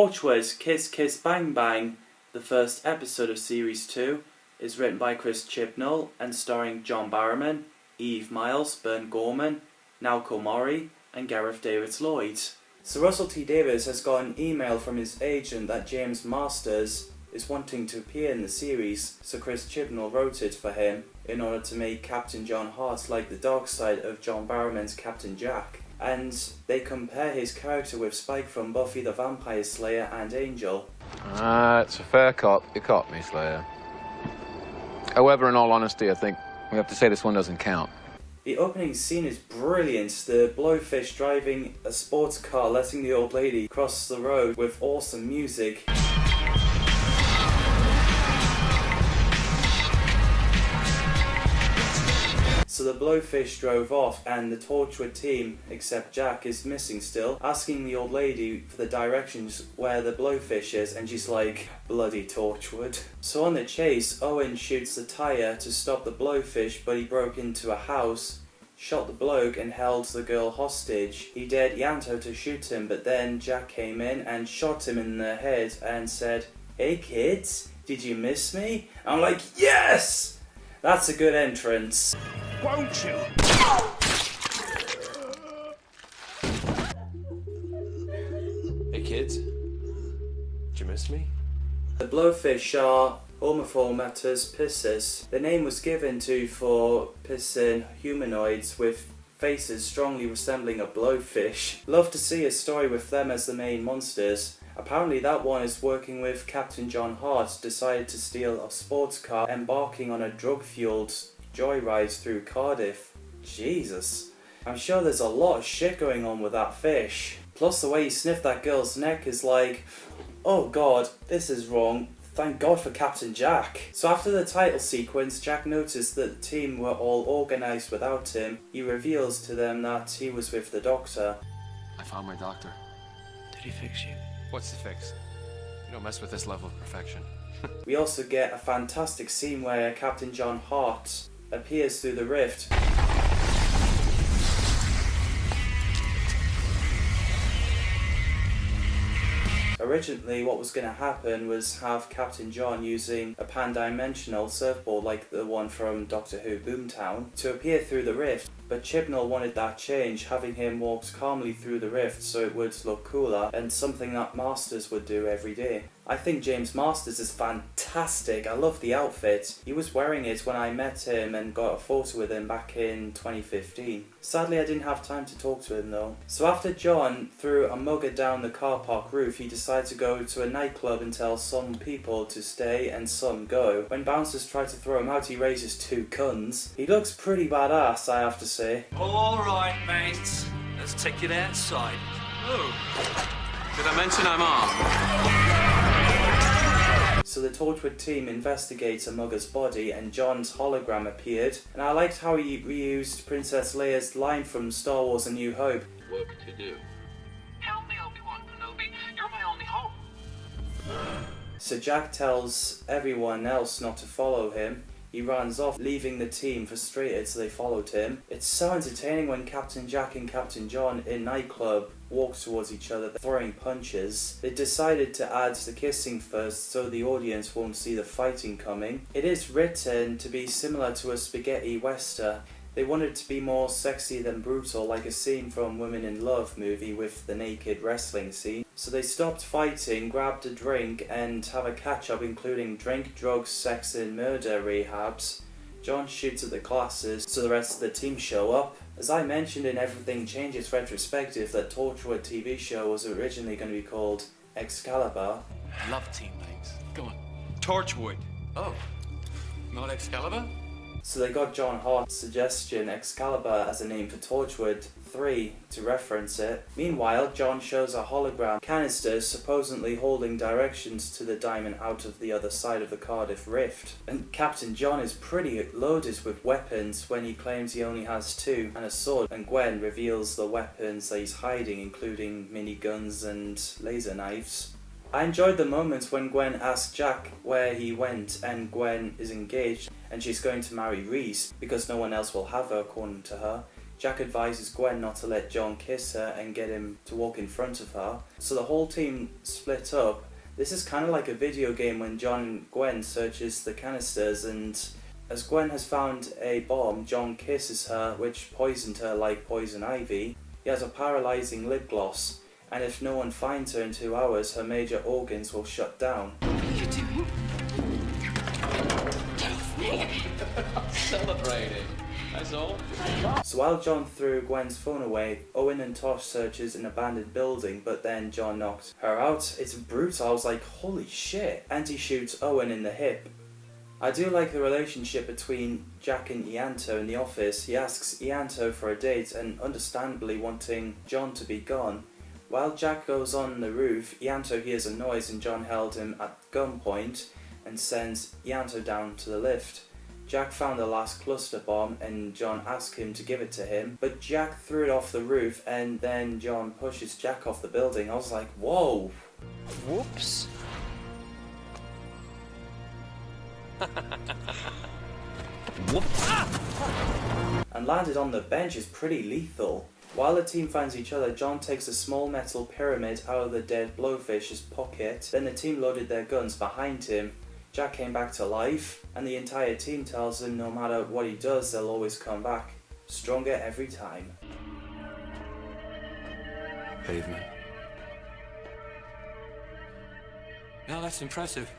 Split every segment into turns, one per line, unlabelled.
Torchwood, Kiss Kiss Bang Bang, the first episode of Series 2, is written by Chris Chibnall and starring John Barrowman, Eve Miles, Bern Gorman, Naoko Mori, and Gareth Davids-Lloyd. So Russell T Davies has got an email from his agent that James Masters is wanting to appear in the series, so Chris Chibnall wrote it for him in order to make Captain John Hart like the dark side of John Barrowman's Captain Jack. And they compare his character with Spike from Buffy the Vampire Slayer and Angel.
It's a fair cop. You caught me, Slayer. However, in all honesty, I think we have to say this one doesn't count.
The opening scene is brilliant. The blowfish driving a sports car, letting the old lady cross the road with awesome music. So the blowfish drove off and the Torchwood team, except Jack, is missing still, asking the old lady for the directions where the blowfish is, and she's like, bloody Torchwood. So on the chase, Owen shoots the tyre to stop the blowfish, but he broke into a house, shot the bloke and held the girl hostage. He dared Yanto to shoot him, but then Jack came in and shot him in the head and said, "Hey kids, did you miss me?" I'm like, yes! That's a good entrance.
Won't you?
Hey kids, did you miss me?
The blowfish are Homoformatus piscis. The name was given to for pissing humanoids with faces strongly resembling a blowfish. Love to see a story with them as the main monsters. Apparently that one is working with Captain John Hart, decided to steal a sports car, embarking on a drug-fueled joyride through Cardiff. Jesus. I'm sure there's a lot of shit going on with that fish. Plus the way he sniffed that girl's neck is like, oh god, this is wrong. Thank God for Captain Jack. So after the title sequence, Jack noticed that the team were all organised without him. He reveals to them that he was with the doctor.
I found my doctor.
Did he fix you?
What's the fix? You don't mess with this level of perfection.
We also get a fantastic scene where Captain John Hart appears through the rift. Originally what was going to happen was have Captain John using a pan-dimensional surfboard like the one from Doctor Who Boomtown to appear through the rift, but Chibnall wanted that change, having him walk calmly through the rift so it would look cooler and something that Masters would do every day. I think James Masters is fantastic. I love the outfit. He was wearing it when I met him and got a photo with him back in 2015. Sadly I didn't have time to talk to him though. So after John threw a mugger down the car park roof, he decided to go to a nightclub and tell some people to stay and some go. When bouncers tried to throw him out, he raises two guns. He looks pretty badass, I have to say.
Alright, mates. Let's take it outside.
Oh, did I mention I'm armed?
So the Torchwood team investigates a mugger's body and John's hologram appeared, and I liked how he reused Princess Leia's line from Star Wars A New Hope.
What could you do?
Help me, Obi-Wan Kenobi. You're my only hope.
So Jack tells everyone else not to follow him. He runs off, leaving the team frustrated, so they followed him. It's so entertaining when Captain Jack and Captain John in nightclub walk towards each other, throwing punches. They decided to add the kissing first so the audience won't see the fighting coming. It is written to be similar to a spaghetti western. They wanted to be more sexy than brutal, like a scene from Women in Love movie with the naked wrestling scene. So they stopped fighting, grabbed a drink, and have a catch-up including drink, drugs, sex and murder rehabs. John shoots at the glasses, so the rest of the team show up. As I mentioned in Everything Changes Retrospective, that Torchwood TV show was originally going to be called Excalibur.
I love teammates. Go on.
Torchwood.
Oh, not Excalibur?
So they got John Hart's suggestion Excalibur as a name for Torchwood 3 to reference it. Meanwhile, John shows a hologram canister supposedly holding directions to the diamond out of the other side of the Cardiff Rift. And Captain John is pretty loaded with weapons when he claims he only has two and a sword, and Gwen reveals the weapons that he's hiding, including miniguns and laser knives. I enjoyed the moments when Gwen asked Jack where he went, and Gwen is engaged and she's going to marry Reese because no one else will have her according to her. Jack advises Gwen not to let John kiss her and get him to walk in front of her. So the whole team split up. This is kind of like a video game when John and Gwen searches the canisters, and as Gwen has found a bomb, John kisses her, which poisoned her like poison ivy. He has a paralysing lip gloss, and if no one finds her in 2 hours, her major organs will shut down.
What are you doing? Get off me!
Celebrating. That's all.
So while John threw Gwen's phone away, Owen and Tosh searches an abandoned building, but then John knocked her out. It's brutal. I was like, holy shit. And he shoots Owen in the hip. I do like the relationship between Jack and Ianto in the office. He asks Ianto for a date, and understandably wanting John to be gone. While Jack goes on the roof, Ianto hears a noise and John held him at gunpoint and sends Ianto down to the lift. Jack found the last cluster bomb and John asked him to give it to him, but Jack threw it off the roof and then John pushes Jack off the building. I was like, whoa!
Whoops. Whoops.
And landed on the bench is pretty lethal. While the team finds each other, John takes a small metal pyramid out of the dead blowfish's pocket. Then the team loaded their guns behind him. Jack came back to life, and the entire team tells him no matter what he does, they'll always come back. Stronger every time.
Pavement.
Now that's impressive.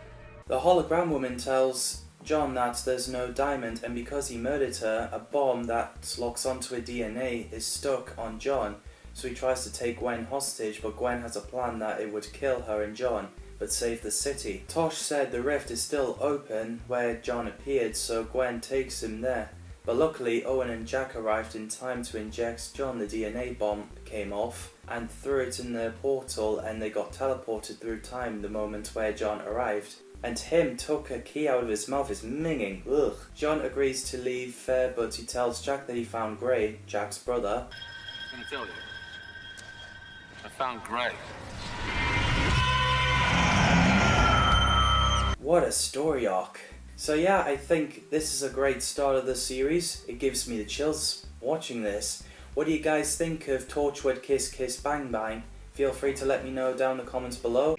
The hologram woman tells John that there's no diamond, and because he murdered her, a bomb that locks onto her DNA is stuck on John. So he tries to take Gwen hostage, but Gwen has a plan that it would kill her and John, but save the city. Tosh said the rift is still open where John appeared, so Gwen takes him there. But luckily Owen and Jack arrived in time to inject John. The DNA bomb came off and threw it in the portal, and they got teleported through time the moment where John arrived. And him took a key out of his mouth, is minging. Ugh. John agrees to leave Fair, but he tells Jack that he found Gray, Jack's brother.
I'm gonna tell you. I found Gray.
What a story arc. So yeah, I think this is a great start of the series. It gives me the chills watching this. What do you guys think of Torchwood Kiss Kiss Bang Bang? Feel free to let me know down in the comments below.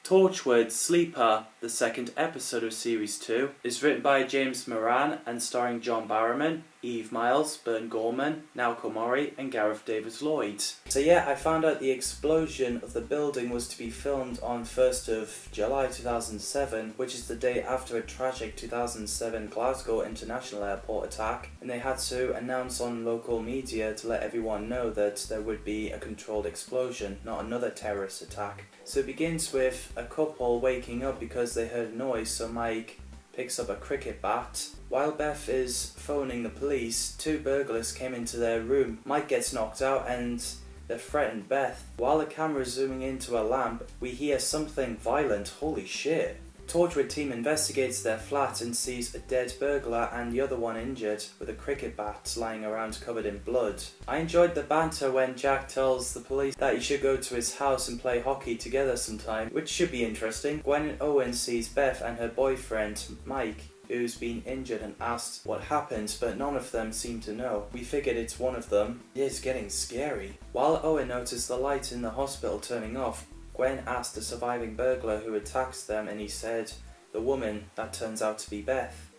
Torchwood Sleeper, the second episode of Series 2, is written by James Moran and starring John Barrowman, Eve Miles, Bern Gorman, Naoko Mori, and Gareth Davis-Lloyd. So yeah, I found out the explosion of the building was to be filmed on 1st of July 2007, which is the day after a tragic 2007 Glasgow International Airport attack, and they had to announce on local media to let everyone know that there would be a controlled explosion, not another terrorist attack. So it begins with a couple waking up because they heard a noise, so Mike picks up a cricket bat. While Beth is phoning the police, 2 burglars came into their room. Mike gets knocked out and they threaten Beth. While the camera is zooming into a lamp, we hear something violent. Holy shit. Torchwood team investigates their flat and sees a dead burglar and the other one injured, with a cricket bat lying around covered in blood. I enjoyed the banter when Jack tells the police that he should go to his house and play hockey together sometime, which should be interesting. Gwen and Owen sees Beth and her boyfriend, Mike, who's been injured, and asked what happened, but none of them seem to know. We figured it's one of them. It's getting scary. While Owen noticed the light in the hospital turning off, Gwen asked the surviving burglar who attacks them, and he said, the woman that turns out to be Beth.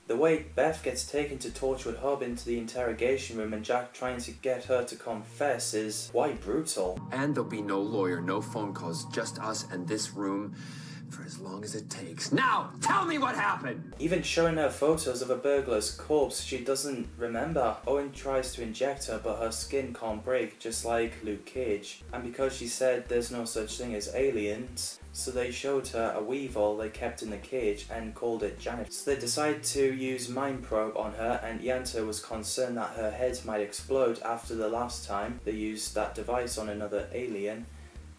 The way Beth gets taken to Torchwood Hub into the interrogation room and Jack trying to get her to confess is quite brutal.
And there'll be no lawyer, no phone calls, just us and this room for as long as it takes. Now, tell me what happened!
Even showing her photos of a burglar's corpse, she doesn't remember. Owen tries to inject her, but her skin can't break, just like Luke Cage. And because she said there's no such thing as aliens, so they showed her a weevil they kept in the cage and called it Janet. So they decided to use Mind Probe on her, and Ianto was concerned that her head might explode after the last time they used that device on another alien.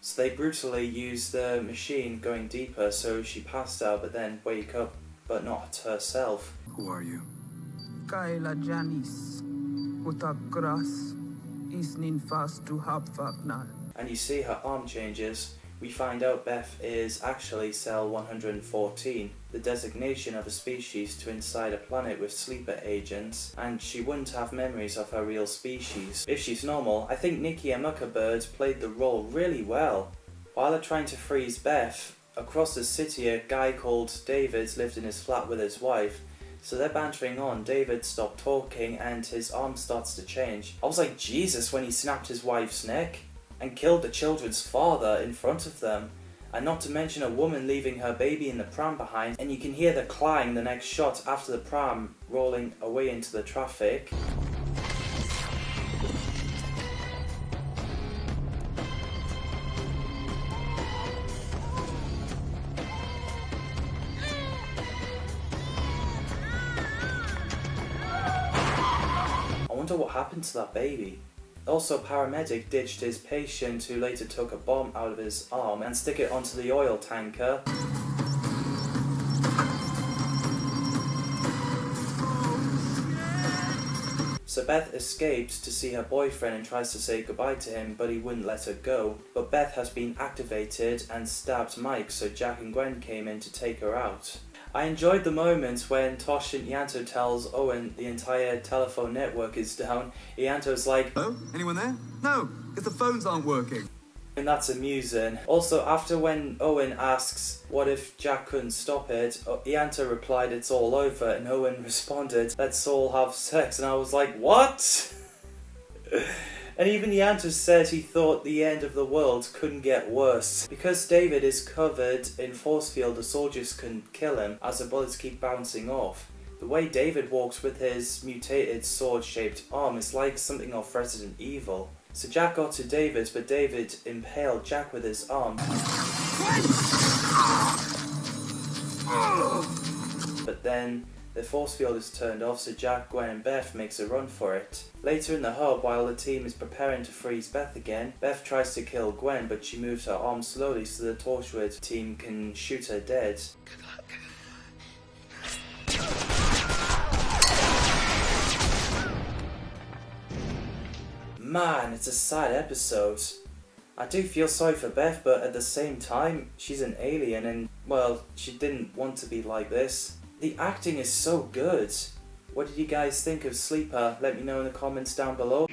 So they brutally used the machine going deeper, so she passed out but then wake up, but not herself.
Who are you?
Kaila Janis, Utagras, Isnin Fast to Habfagnal.
And you see her arm changes. we find out Beth is actually Cell 114, the designation of a species to inside a planet with sleeper agents, and she wouldn't have memories of her real species. If she's normal, I think Nikki Amuka-Bird played the role really well. While they're trying to freeze Beth, across the city a guy called David lived in his flat with his wife, so they're bantering on. David stopped talking and his arm starts to change. I was like, Jesus, when he snapped his wife's neck and killed the children's father in front of them. And not to mention a woman leaving her baby in the pram behind, and you can hear the clang the next shot after the pram rolling away into the traffic. I wonder what happened to that baby. Also, a paramedic ditched his patient who later took a bomb out of his arm and stick it onto the oil tanker. So Beth escapes to see her boyfriend and tries to say goodbye to him, but he wouldn't let her go. But Beth has been activated and stabbed Mike, so Jack and Gwen came in to take her out. I enjoyed the moment when Tosh and Ianto tells Owen the entire telephone network is down. Ianto's like,
Hello? Anyone there? No, because the phones aren't working.
and that's amusing. Also, after when Owen asks what if Jack couldn't stop it, Ianto replied it's all over, and Owen responded let's all have sex, and I was like, what? And even Ianto said he thought the end of the world couldn't get worse. Because David is covered in force field, the soldiers couldn't kill him as the bullets keep bouncing off. The way David walks with his mutated sword-shaped arm is like something off Resident Evil. So Jack got to David, but David impaled Jack with his arm. But then the force field is turned off, so Jack, Gwen and Beth makes a run for it. Later in the hub, while the team is preparing to freeze Beth again, Beth tries to kill Gwen, but she moves her arm slowly so the Torchwood team can shoot her dead.
Good luck.
Man, it's a sad episode. I do feel sorry for Beth, but at the same time, she's an alien and, well, she didn't want to be like this. The acting is so good. What did you guys think of Sleeper? Let me know in the comments down below.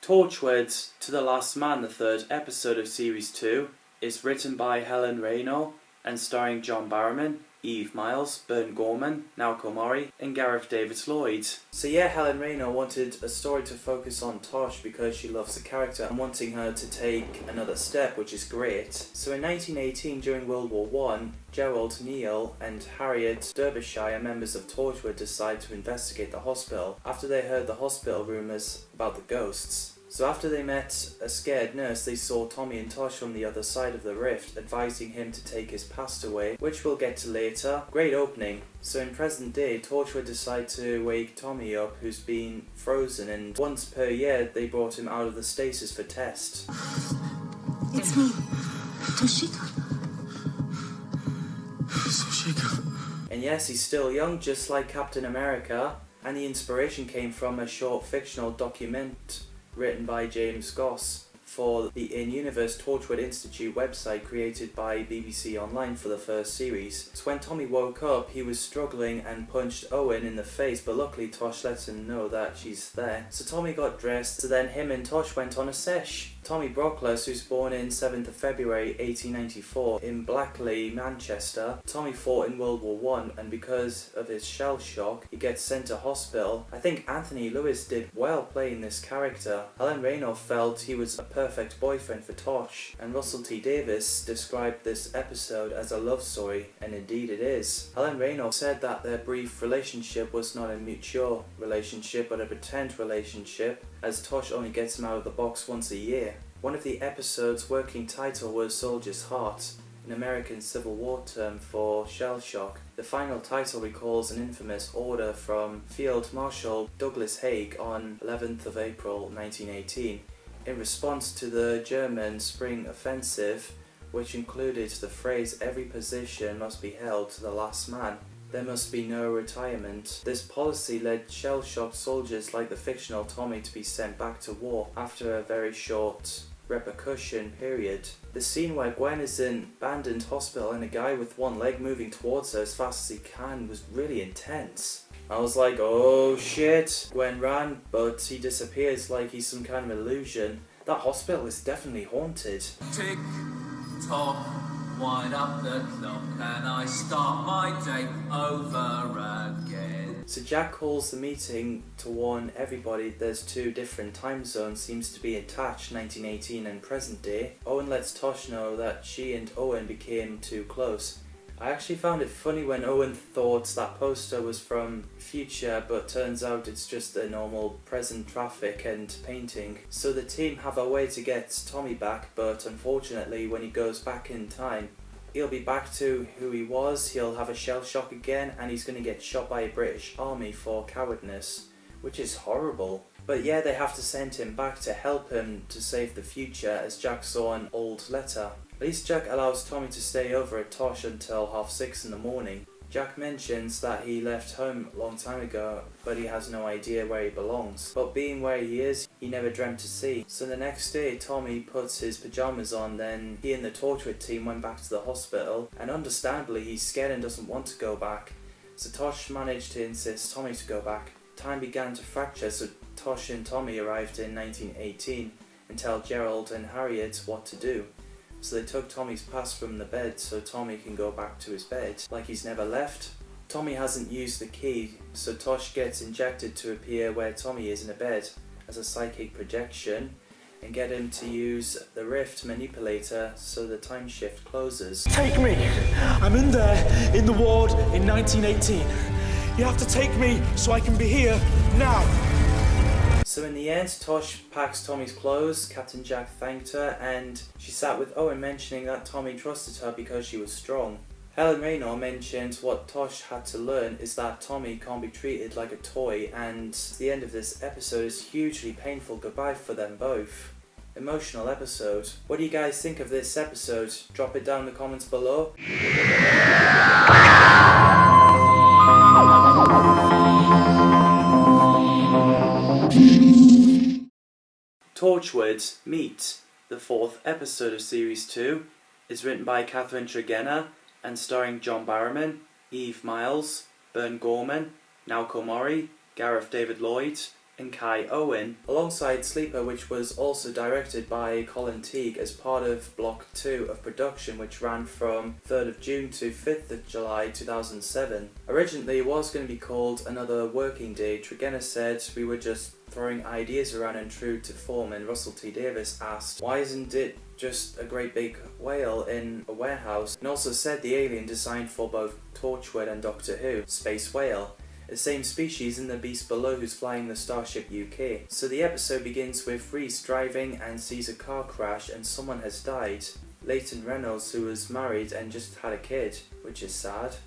Torchwood to the Last Man, the third episode of Series 2, is written by Helen Rayno and starring John Barrowman, Eve Miles, Bern Gorman, Naoko Mori, and Gareth Davis-Lloyd. So yeah, Helen Rayno wanted a story to focus on Tosh because she loves the character and wanting her to take another step, which is great. So in 1918, during World War I, Gerald, Neil, and Harriet Derbyshire, members of Torchwood, decide to investigate the hospital after they heard the hospital rumours about the ghosts. So after they met a scared nurse, they saw Tommy and Tosh from the other side of the rift, advising him to take his past away, which we'll get to later. Great opening. So in present day, Torchwood decide to wake Tommy up, who's been frozen, and once per year they brought him out of the stasis for test.
It's me, Toshiko.
And yes, he's still young, just like Captain America, and the inspiration came from a short fictional document written by James Goss for the In-Universe Torchwood Institute website created by BBC Online for the first series. So when Tommy woke up, he was struggling and punched Owen in the face, but luckily Tosh lets him know that she's there. So Tommy got dressed, so then him and Tosh went on a sesh. Tommy Brockless, who's born in 7th of February 1894 in Blackley, Manchester, Tommy fought in World War I, and because of his shell shock, he gets sent to hospital. I think Anthony Lewis did well playing this character. Helen Rayno felt he was a perfect boyfriend for Tosh, and Russell T Davies described this episode as a love story, and indeed it is. Helen Rayno said that their brief relationship was not a mature relationship, but a pretend relationship, as Tosh only gets him out of the box once a year. One of the episode's working title was Soldier's Heart, an American Civil War term for shell shock. The final title recalls an infamous order from Field Marshal Douglas Haig on 11th of April 1918 in response to the German Spring Offensive, which included the phrase "every position must be held to the last man." There must be no retirement. This policy led shell-shocked soldiers like the fictional Tommy to be sent back to war after a very short repercussion period. The scene where Gwen is in abandoned hospital and a guy with one leg moving towards her as fast as he can was really intense. I was like, oh shit, Gwen ran, but he disappears like he's some kind of illusion. That hospital is definitely haunted.
Tick tock, wind up the clock, and I start my day over again.
So Jack calls the meeting to warn everybody there's two different time zones seems to be attached, 1918 and present day. Owen lets Tosh know that she and Owen became too close. I actually found it funny when Owen thought that poster was from future, but turns out it's just a normal present traffic and painting. So the team have a way to get Tommy back, but unfortunately when he goes back in time, he'll be back to who he was, he'll have a shell shock again, and he's going to get shot by a British army for cowardness, which is horrible. But yeah, they have to send him back to help him to save the future, as Jack saw an old letter. At least Jack allows Tommy to stay over at Tosh until 6:30 in the morning. Jack mentions that he left home a long time ago, but he has no idea where he belongs. But being where he is, he never dreamt to see. So the next day, Tommy puts his pajamas on, then he and the Torchwood team went back to the hospital, and understandably he's scared and doesn't want to go back. So Tosh managed to insist Tommy to go back. Time began to fracture, so Tosh and Tommy arrived in 1918 and tell Gerald and Harriet what to do. So they took Tommy's pass from the bed so Tommy can go back to his bed, like he's never left. Tommy hasn't used the key, so Tosh gets injected to appear where Tommy is in a bed as a psychic projection and get him to use the rift manipulator so the time shift closes.
Take me! I'm in there, in the ward, in 1918. You have to take me so I can be here, now!
So in the end, Tosh packs Tommy's clothes, Captain Jack thanked her, and she sat with Owen mentioning that Tommy trusted her because she was strong. Helen Raynor mentioned what Tosh had to learn is that Tommy can't be treated like a toy, and the end of this episode is hugely painful goodbye for them both. Emotional episode. What do you guys think of this episode? Drop it down in the comments below. Torchwood Meet, the fourth episode of Series 2, is written by Catherine Tregenna and starring John Barrowman, Eve Miles, Bern Gorman, Naoko Mori, Gareth David Lloyd, and Kai Owen, alongside Sleeper, which was also directed by Colin Teague as part of Block 2 of production, which ran from 3rd of June to 5th of July 2007. Originally it was going to be called Another Working Day. Tregenna said we were just throwing ideas around and true to form, and Russell T Davis asked why isn't it just a great big whale in a warehouse, and also said the alien designed for both Torchwood and Doctor Who, Space Whale, the same species in the beast below who's flying the Starship UK. So the episode begins with Reese driving and sees a car crash and someone has died. Leighton Reynolds, who was married and just had a kid, which is sad.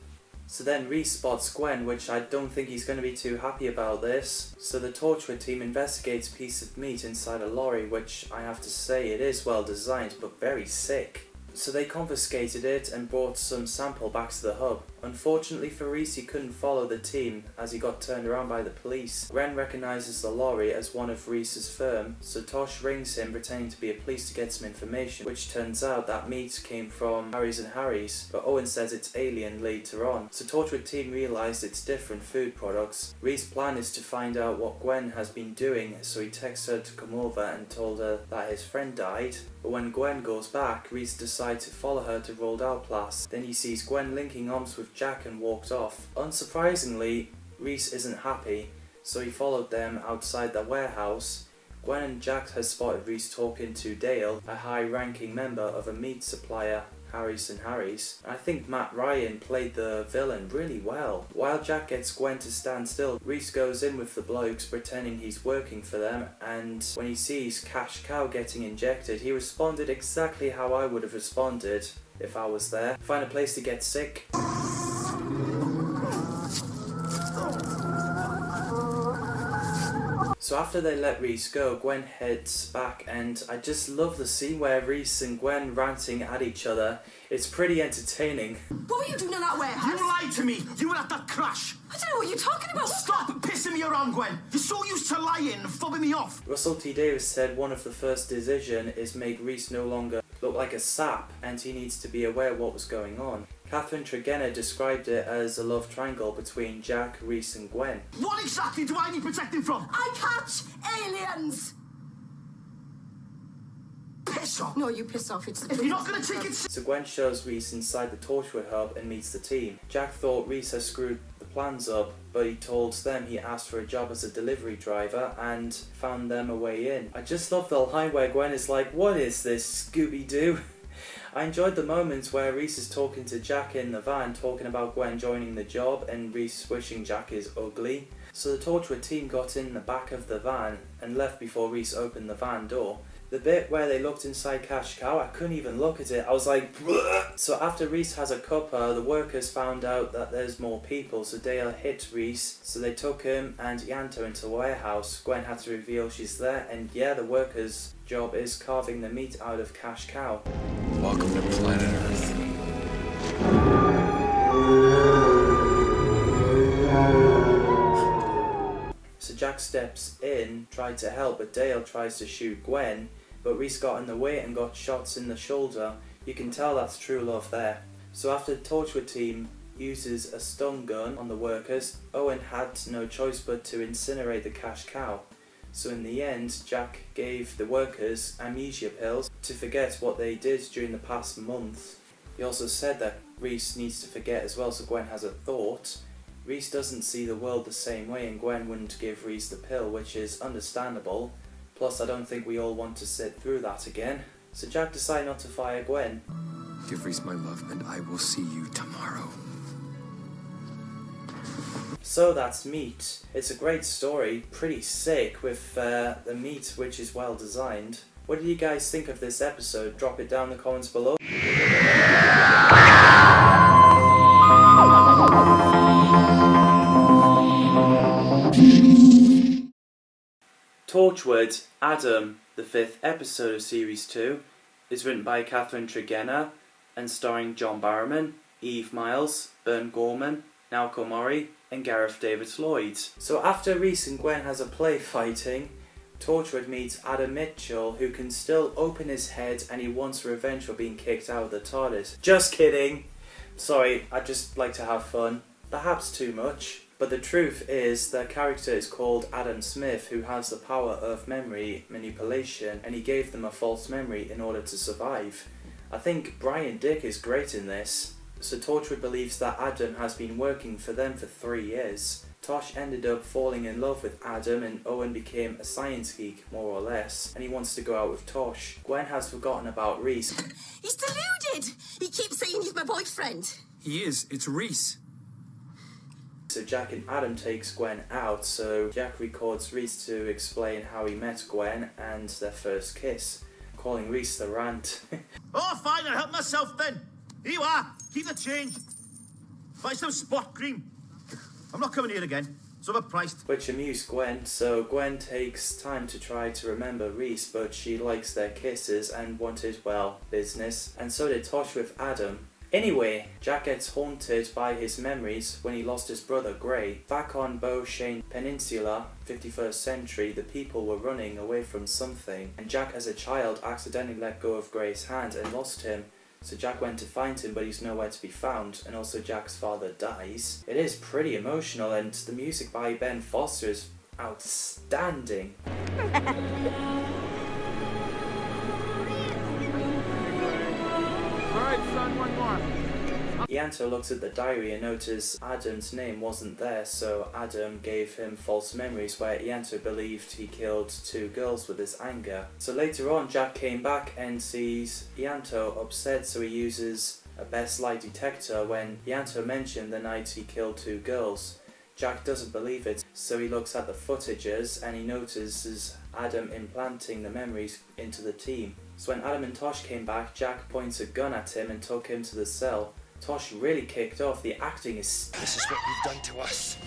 So then Reese spots Gwen, which I don't think he's going to be too happy about this. So the Torchwood team investigates a piece of meat inside a lorry, which I have to say it is well designed but very sick. So they confiscated it and brought some sample back to the hub. Unfortunately for Reese, he couldn't follow the team as he got turned around by the police. Ren recognises the lorry as one of Reese's firm, so Tosh rings him pretending to be a police to get some information, which turns out that meat came from Harry's and Harry's, but Owen says it's alien later on. So Torchwood team realised it's different food products. Reese's plan is to find out what Gwen has been doing, so he texts her to come over and told her that his friend died. But when Gwen goes back, Reese decides to follow her to Roldal Place. Then he sees Gwen linking arms with Jack and walked off. Unsurprisingly, Reese isn't happy, so he followed them outside the warehouse. Gwen and Jack has spotted Reese talking to Dale, a high-ranking member of a meat supplier, Harry's and Harry's. I think Matt Ryan played the villain really well. While Jack gets Gwen to stand still, Reese goes in with the blokes pretending he's working for them, and when he sees Cash Cow getting injected, he responded exactly how I would have responded if I was there. Find a place to get sick. So after they let Reese go, Gwen heads back, and I just love the scene where Reese and Gwen ranting at each other. It's pretty entertaining.
What were you doing in that warehouse?
You lied to me! You were at that crash!
I don't know what you're talking about.
Stop pissing me around, Gwen! You're so used to lying and fobbing me off!
Russell T Davies said one of the first decisions is make Reese no longer look like a sap, and he needs to be aware of what was going on. Catherine Tregenna described it as a love triangle between Jack, Reese and Gwen.
What exactly do I need protecting from?
I catch aliens!
Piss off!
No, you piss off. It's the
If you're not gonna take it...
So Gwen shows Reese inside the Torchwood hub and meets the team. Jack thought Reese had screwed the plans up, but he told them he asked for a job as a delivery driver and found them a way in. I just love the line where Gwen is like, "What is this, Scooby-Doo?" I enjoyed the moments where Reese is talking to Jack in the van, talking about Gwen joining the job and Reese wishing Jack is ugly. So the Torchwood team got in the back of the van and left before Reese opened the van door. The bit where they looked inside Cash Cow, I couldn't even look at it. I was like, bleh. So after Reese has a cuppa, the workers found out that there's more people, so Dale hit Reese. So they took him and Ianto into a warehouse. Gwen had to reveal she's there, and yeah, the workers' job is carving the meat out of Cash Cow.
Welcome to planet Earth.
So Jack steps in, tried to help, but Dale tries to shoot Gwen, but Reese got in the way and got shots in the shoulder. You can tell that's true love there. So after the Torchwood team uses a stun gun on the workers, Owen had no choice but to incinerate the Cash Cow. So in the end, Jack gave the workers amnesia pills to forget what they did during the past month. He also said that Reese needs to forget as well, so Gwen has a thought. Reese doesn't see the world the same way, and Gwen wouldn't give Reese the pill, which is understandable. Plus, I don't think we all want to sit through that again. So Jack decided not to fire Gwen.
Give Reese my love, and I will see you tomorrow.
So that's Meat. It's a great story, pretty sick, with the meat which is well designed. What did you guys think of this episode? Drop it down in the comments below. Torchwood, Adam, the 5th episode of Series 2, is written by Catherine Tregenna and starring John Barrowman, Eve Miles, Bern Gorman, Naoko Mori, and Gareth David Lloyd. So after Reese and Gwen has a play fighting, Torchwood meets Adam Mitchell, who can still open his head and he wants revenge for being kicked out of the TARDIS. Just kidding! Sorry, I just like to have fun. Perhaps too much. But the truth is, the character is called Adam Smith, who has the power of memory manipulation, and he gave them a false memory in order to survive. I think Brian Dick is great in this. So Torchwood believes that Adam has been working for them for 3 years. Tosh ended up falling in love with Adam, and Owen became a science geek, more or less, and he wants to go out with Tosh. Gwen has forgotten about Reese.
He's deluded! He keeps saying he's my boyfriend.
He is. It's Reese.
So Jack and Adam takes Gwen out, so Jack records Reese to explain how he met Gwen and their first kiss, calling Reese the rant.
Oh, fine, I'll help myself then. Here you are. Keep the change. Buy some spot cream. I'm not coming here again. It's overpriced.
Which amused Gwen, so Gwen takes time to try to remember Reese, but she likes their kisses and wanted, well, business. And so did Tosh with Adam. Anyway, Jack gets haunted by his memories when he lost his brother Grey. Back on Bo Shane Peninsula, 51st century, the people were running away from something, and Jack as a child accidentally let go of Grey's hand and lost him. So Jack went to find him, but he's nowhere to be found, and also Jack's father dies. It is pretty emotional, and the music by Ben Foster is outstanding.
Alright, son, one more.
Ianto looks at the diary and notices Adam's name wasn't there, so Adam gave him false memories where Ianto believed he killed 2 girls with his anger. So later on, Jack came back and sees Ianto upset, so he uses a best lie detector when Ianto mentioned the night he killed 2 girls. Jack doesn't believe it, so he looks at the footages and he notices Adam implanting the memories into the team. So when Adam and Tosh came back, Jack points a gun at him and took him to the cell. Tosh really kicked off. The acting is...
This is what you've done to us.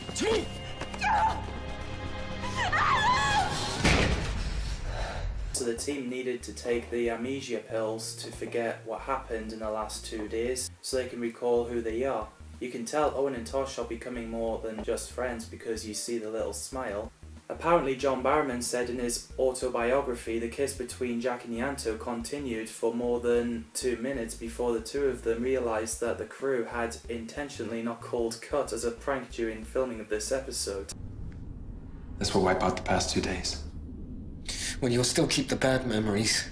So the team needed to take the amnesia pills to forget what happened in the last 2 days, so they can recall who they are. You can tell Owen and Tosh are becoming more than just friends because you see the little smile. Apparently John Barrowman said in his autobiography the kiss between Jack and Ianto continued for more than 2 minutes before the two of them realised that the crew had intentionally not called cut as a prank during filming of this episode.
This will wipe out the past 2 days.
Well, you'll still keep the bad memories,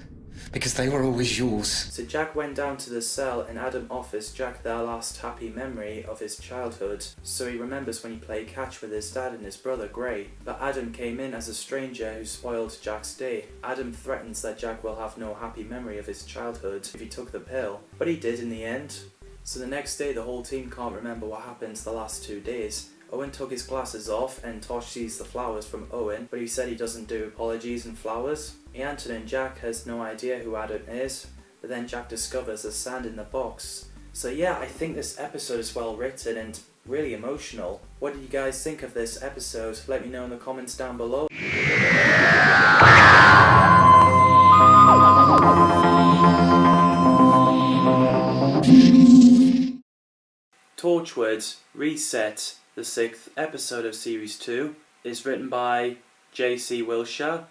because they were always yours.
So Jack went down to the cell and Adam offers Jack their last happy memory of his childhood, so he remembers when he played catch with his dad and his brother Gray. But Adam came in as a stranger who spoiled Jack's day. Adam threatens that Jack will have no happy memory of his childhood if he took the pill, but he did in the end. So the next day the whole team can't remember what happened the last 2 days. Owen took his glasses off and Tosh sees the flowers from Owen, but he said he doesn't do apologies and flowers. Ianto and Jack has no idea who Adam is, but then Jack discovers the sand in the box. So yeah, I think this episode is well written and really emotional. What did you guys think of this episode? Let me know in the comments down below. Torchwood Reset, the 6th episode of Series 2, is written by J.C. Wilshire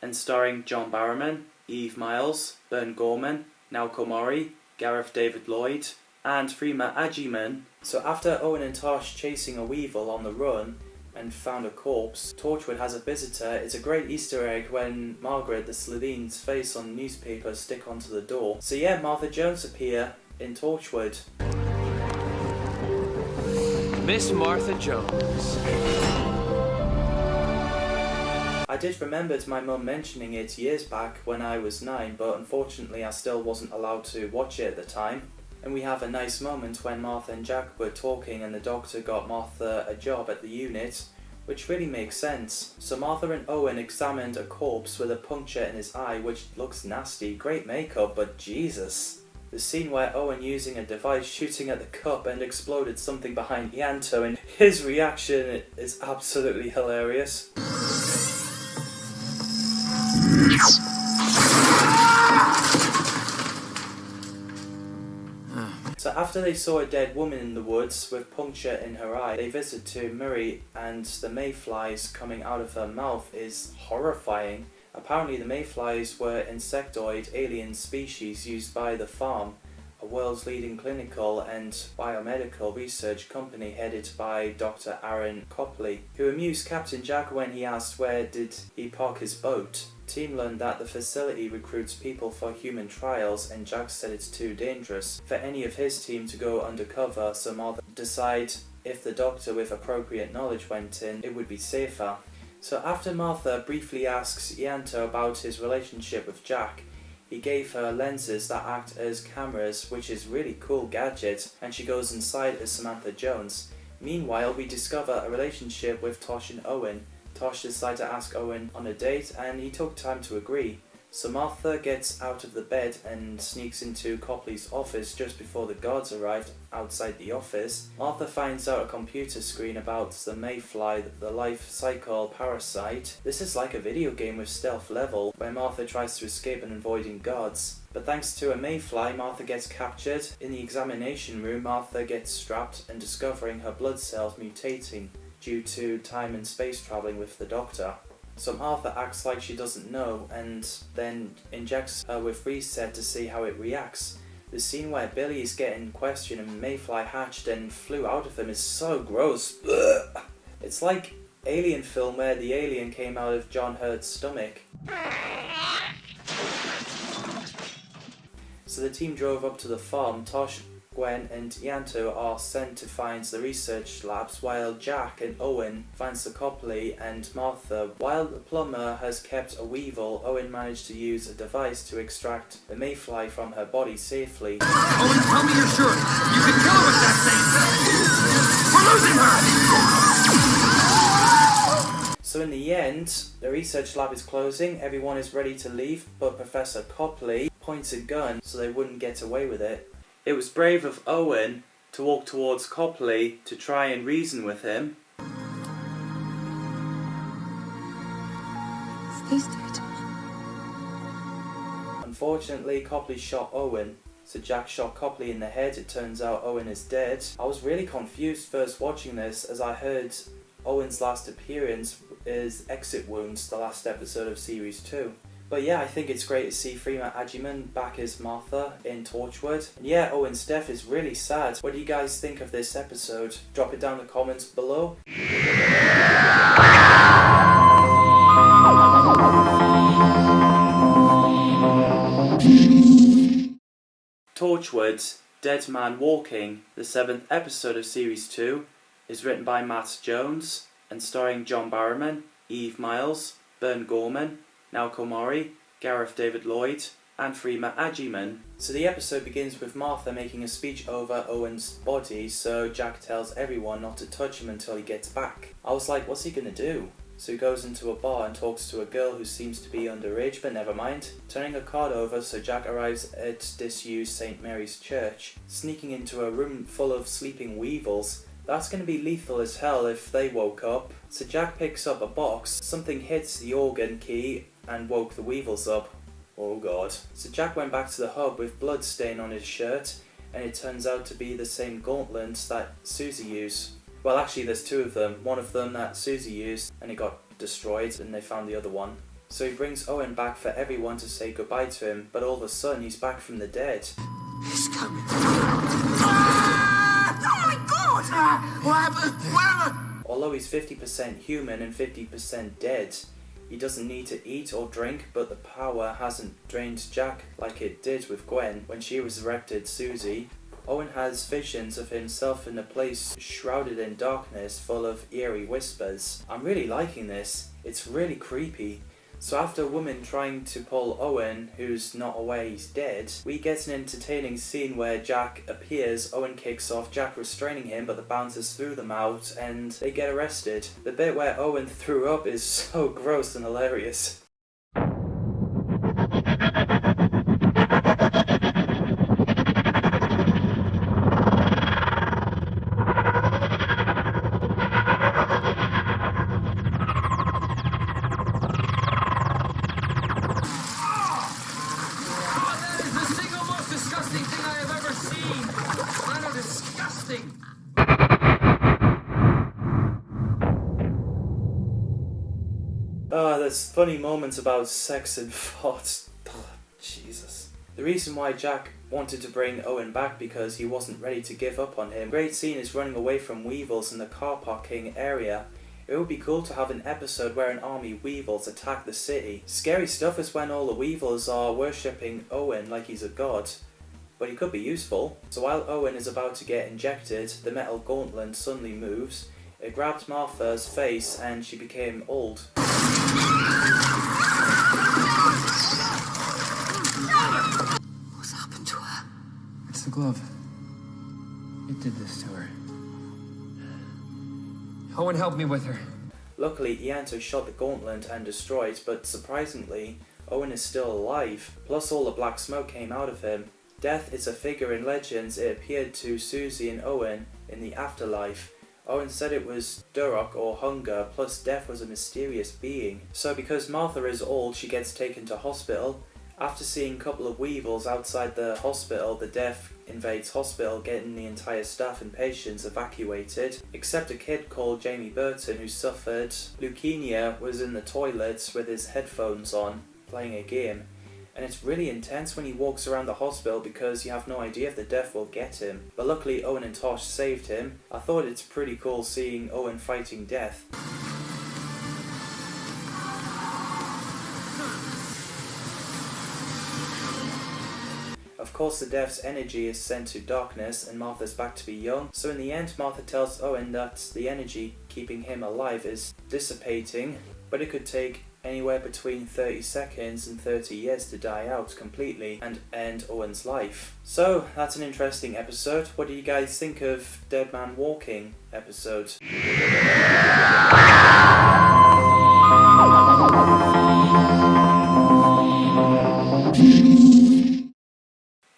and starring John Barrowman, Eve Miles, Bern Gorman, Naoko Mori, Gareth David Lloyd, and Freema Agyeman. So after Owen and Tosh chasing a weevil on the run and found a corpse, Torchwood has a visitor. It's a great Easter egg when Margaret, the Slythein's face on the newspaper, stick onto the door. So yeah, Martha Jones appear in Torchwood.
Miss Martha Jones.
I did remember my mum mentioning it years back when I was 9, but unfortunately I still wasn't allowed to watch it at the time. And we have a nice moment when Martha and Jack were talking and the doctor got Martha a job at the unit, which really makes sense. So Martha and Owen examined a corpse with a puncture in his eye, which looks nasty. Great makeup, but Jesus. The scene where Owen using a device shooting at the cup and exploded something behind Ianto, and his reaction is absolutely hilarious. So after they saw a dead woman in the woods with puncture in her eye, they visit to Murray, and the mayflies coming out of her mouth is horrifying. Apparently the mayflies were insectoid alien species used by the Farm, a world's leading clinical and biomedical research company headed by Dr. Aaron Copley, who amused Captain Jack when he asked where did he park his boat. Team learned that the facility recruits people for human trials, and Jack said it's too dangerous for any of his team to go undercover, so Martha decided if the doctor with appropriate knowledge went in, it would be safer. So after Martha briefly asks Ianto about his relationship with Jack, he gave her lenses that act as cameras, which is a really cool gadget, and she goes inside as Samantha Jones. Meanwhile, we discover a relationship with Tosh and Owen. Tosh decided to ask Owen on a date, and he took time to agree. So Martha gets out of the bed and sneaks into Copley's office just before the guards arrived outside the office. Martha finds out a computer screen about the mayfly, the life cycle parasite. This is like a video game with stealth level, where Martha tries to escape and avoiding guards. But thanks to a mayfly, Martha gets captured. In the examination room, Martha gets strapped and discovering her blood cells mutating due to time and space travelling with the doctor. So Martha acts like she doesn't know and then injects her with Reset to see how it reacts. The scene where Billy is getting questioned and Mayfly hatched and flew out of him is so gross. Ugh. It's like Alien film where the alien came out of John Hurt's stomach. So the team drove up to the farm. Tosh, Gwen and Ianto are sent to find the research labs, while Jack and Owen finds the Copley and Martha. While the plumber has kept a weevil, Owen managed to use a device to extract the mayfly from her body safely.
Owen, tell me you're sure. You can kill her with that thing. We're losing her!
So in the end, the research lab is closing, everyone is ready to leave, but Professor Copley points a gun so they wouldn't get away with it. It was brave of Owen to walk towards Copley to try and reason with him.
Please do it.
Unfortunately, Copley shot Owen, so Jack shot Copley in the head. It turns out Owen is dead. I was really confused first watching this, as I heard Owen's last appearance is Exit Wounds, the last episode of Series 2. But yeah, I think it's great to see Freema Agyeman back as Martha in Torchwood. And yeah, Owen's death is really sad. What do you guys think of this episode? Drop it down in the comments below. Torchwood, Dead Man Walking, the 7th episode of Series 2, is written by Matt Jones and starring John Barrowman, Eve Miles, Bern Gorman, Naoko Mori, Gareth David Lloyd, and Freema Agyeman. So the episode begins with Martha making a speech over Owen's body, so Jack tells everyone not to touch him until he gets back. I was like, what's he gonna do? So he goes into a bar and talks to a girl who seems to be underage, but never mind. Turning a card over, so Jack arrives at disused St. Mary's Church, sneaking into a room full of sleeping weevils. That's going to be lethal as hell if they woke up. So Jack picks up a box, something hits the organ key and woke the weevils up. Oh god. So Jack went back to the hub with blood stain on his shirt, and it turns out to be the same gauntlets that Susie used. Well, actually there's two of them. One of them that Susie used and it got destroyed, and they found the other one. So he brings Owen back for everyone to say goodbye to him, but all of a sudden he's back from the dead.
He's coming. Ah! Oh my god! What happened? Where am I?
Although he's 50% human and 50% dead, he doesn't need to eat or drink, but the power hasn't drained Jack like it did with Gwen when she resurrected Susie. Owen has visions of himself in a place shrouded in darkness full of eerie whispers. I'm really liking this. It's really creepy. So after a woman trying to pull Owen, who's not aware he's dead, we get an entertaining scene where Jack appears, Owen kicks off, Jack restraining him, but the bouncers threw them out and they get arrested. The bit where Owen threw up is so gross and hilarious. There's funny moments about sex and thoughts. Jesus. The reason why Jack wanted to bring Owen back because he wasn't ready to give up on him. Great scene is running away from weevils in the car parking area. It would be cool to have an episode where an army of weevils attack the city. Scary stuff is when all the weevils are worshipping Owen like he's a god. But he could be useful. So while Owen is about to get injected, the metal gauntlet suddenly moves. It grabbed Martha's face and she became old.
What's happened to her?
It's the glove. It did this to her. Owen helped me with her.
Luckily, Ianto shot the gauntlet and destroyed, but surprisingly, Owen is still alive. Plus all the black smoke came out of him. Death is a figure in legends. It appeared to Susie and Owen in the afterlife. Owen said it was Durok or hunger, plus death was a mysterious being. So because Martha is old, she gets taken to hospital. After seeing a couple of weevils outside the hospital, the death invades hospital, getting the entire staff and patients evacuated, except a kid called Jamie Burton who suffered leukemia, was in the toilets with his headphones on, playing a game. And it's really intense when he walks around the hospital because you have no idea if the death will get him. But luckily Owen and Tosh saved him. I thought it's pretty cool seeing Owen fighting death. Of course the death's energy is sent to darkness and Martha's back to be young. So in the end Martha tells Owen that the energy keeping him alive is dissipating, but it could take anywhere between 30 seconds and 30 years to die out completely and end Owen's life. So that's an interesting episode. What do you guys think of Dead Man Walking episode?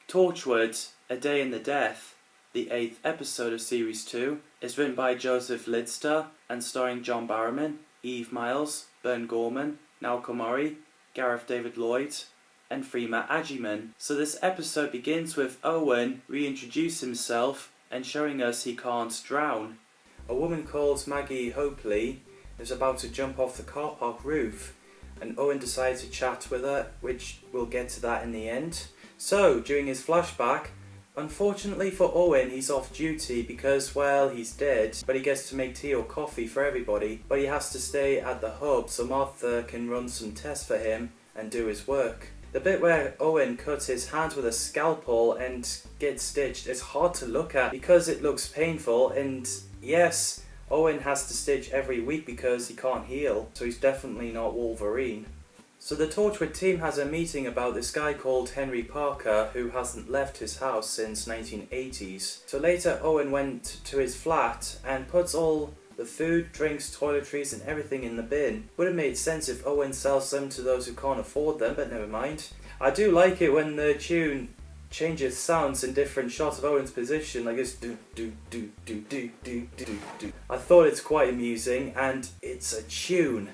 Torchwood, A Day in the Death, the 8th episode of Series 2, is written by Joseph Lidster and starring John Barrowman, Eve Miles, Bern Gorman, Naoko Mori, Gareth David Lloyd, and Freema Agyeman. So this episode begins with Owen reintroducing himself and showing us he can't drown. A woman called Maggie Hopley is about to jump off the car park roof, and Owen decides to chat with her, which we'll get to that in the end. So, during his flashback, unfortunately for Owen, he's off duty because, well, he's dead, but he gets to make tea or coffee for everybody, but he has to stay at the hub so Martha can run some tests for him and do his work. The bit where Owen cuts his hand with a scalpel and gets stitched is hard to look at because it looks painful, and yes, Owen has to stitch every week because he can't heal, so he's definitely not Wolverine. So the Torchwood team has a meeting about this guy called Henry Parker who hasn't left his house since 1980s. So later Owen went to his flat and puts all the food, drinks, toiletries and everything in the bin. Would have made sense if Owen sells them to those who can't afford them, but never mind. I do like it when the tune changes sounds in different shots of Owen's position, like this do do do do do do do do. I thought it's quite amusing, and it's a tune.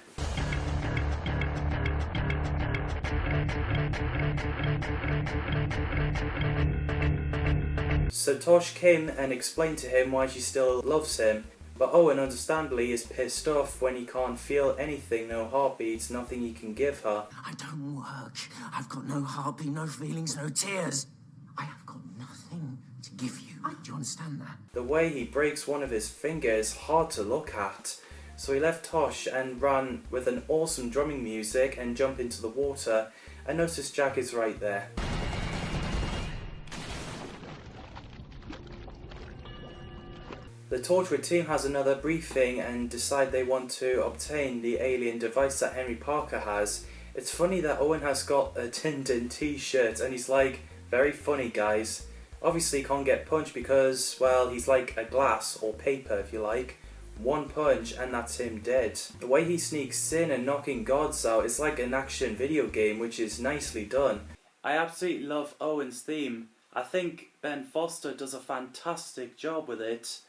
So Tosh came and explained to him why she still loves him, but Owen understandably is pissed off when he can't feel anything, no heartbeats, nothing he can give her.
I don't work. I've got no heartbeat, no feelings, no tears. I have got nothing to give you. Do you understand that?
The way he breaks one of his fingers is hard to look at. So he left Tosh and ran with an awesome drumming music and jumped into the water, and noticed Jack is right there. The Torchwood team has another briefing and decide they want to obtain the alien device that Henry Parker has. It's funny that Owen has got a Tintin t-shirt and he's like, very funny guys. Obviously he can't get punched because, well, he's like a glass or paper if you like. One punch and that's him dead. The way he sneaks in and knocking guards out is like an action video game, which is nicely done. I absolutely love Owen's theme. I think Ben Foster does a fantastic job with it.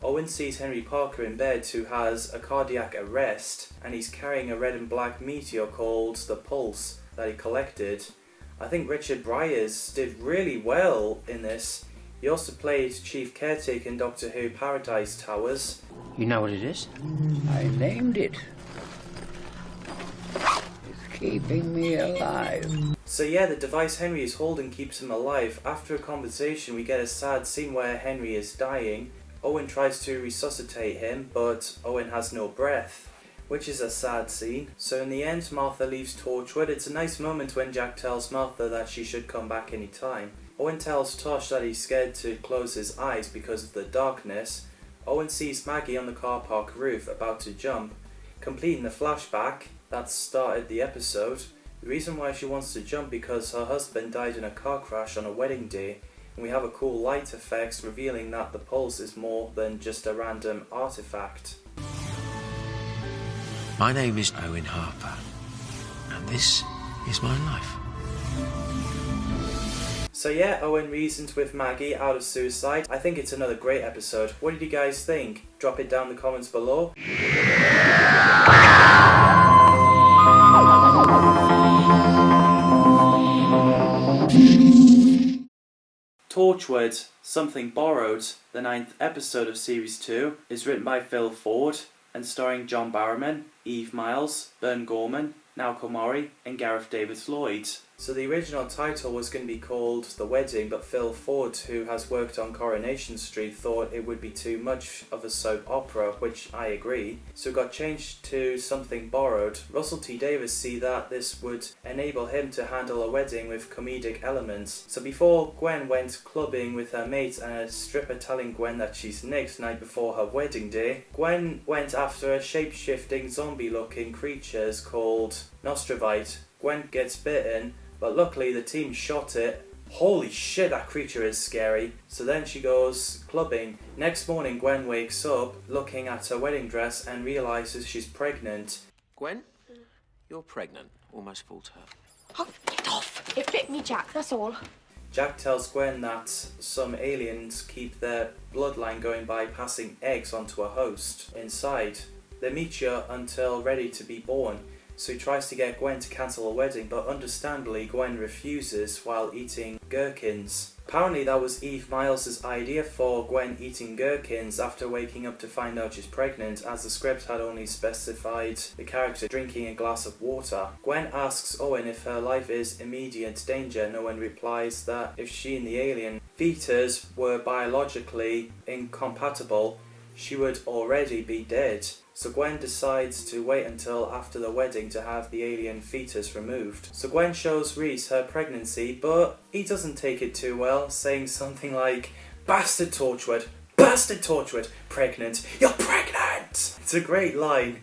Owen sees Henry Parker in bed who has a cardiac arrest, and he's carrying a red and black meteor called the Pulse that he collected. I think Richard Briers did really well in this. He also played Chief Caretaker in Doctor Who Paradise Towers.
You know what it is? I named it. It's keeping me alive.
So yeah, the device Henry is holding keeps him alive. After a conversation we get a sad scene where Henry is dying. Owen tries to resuscitate him, but Owen has no breath, which is a sad scene. So in the end, Martha leaves Torchwood. It's a nice moment when Jack tells Martha that she should come back anytime. Owen tells Tosh that he's scared to close his eyes because of the darkness. Owen sees Maggie on the car park roof about to jump, completing the flashback that started the episode. The reason why she wants to jump because her husband died in a car crash on a wedding day. And we have a cool light effects revealing that the pulse is more than just a random artifact.
My name is Owen Harper, and this is my life.
So yeah, Owen reasons with Maggie out of suicide. I think it's another great episode. What did you guys think? Drop it down in the comments below. Torchwood, Something Borrowed, the 9th episode of Series 2, is written by Phil Ford and starring John Barrowman, Eve Miles, Bern Gorman, Naoko Mori and Gareth Davies-Lloyd. So the original title was going to be called The Wedding, but Phil Ford, who has worked on Coronation Street, thought it would be too much of a soap opera, which I agree. So it got changed to Something Borrowed. Russell T Davies see that this would enable him to handle a wedding with comedic elements. So before Gwen went clubbing with her mates and a stripper telling Gwen that she's next night before her wedding day, Gwen went after a shape-shifting zombie-looking creatures called Nostrovite. Gwen gets bitten, but luckily the team shot it. Holy shit, that creature is scary. So then she goes clubbing. Next morning Gwen wakes up looking at her wedding dress and realises she's pregnant.
Gwen, you're pregnant. Almost full term.
Oh, get off! It bit me, Jack, that's all.
Jack tells Gwen that some aliens keep their bloodline going by passing eggs onto a host inside. They meet you until ready to be born, so he tries to get Gwen to cancel a wedding, but understandably Gwen refuses while eating gherkins. Apparently that was Eve Miles' idea for Gwen eating gherkins after waking up to find out she's pregnant, as the script had only specified the character drinking a glass of water. Gwen asks Owen if her life is immediate danger, and Owen replies that if she and the alien fetus were biologically incompatible, she would already be dead. So Gwen decides to wait until after the wedding to have the alien fetus removed. So Gwen shows Reese her pregnancy, but he doesn't take it too well, saying something like, "Bastard Torchwood, pregnant, you're pregnant!" It's a great line.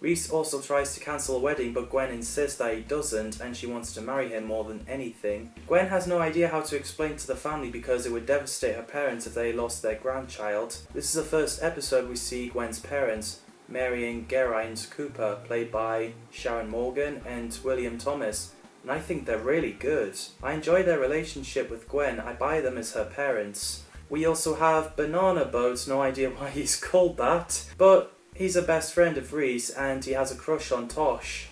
Reese also tries to cancel a wedding, but Gwen insists that he doesn't, and she wants to marry him more than anything. Gwen has no idea how to explain to the family because it would devastate her parents if they lost their grandchild. This is the first episode we see Gwen's parents, Mary and Geraint Cooper, played by Sharon Morgan and William Thomas, and I think they're really good. I enjoy their relationship with Gwen. I buy them as her parents. We also have Banana Boat, no idea why he's called that, but he's a best friend of Reese and he has a crush on Tosh.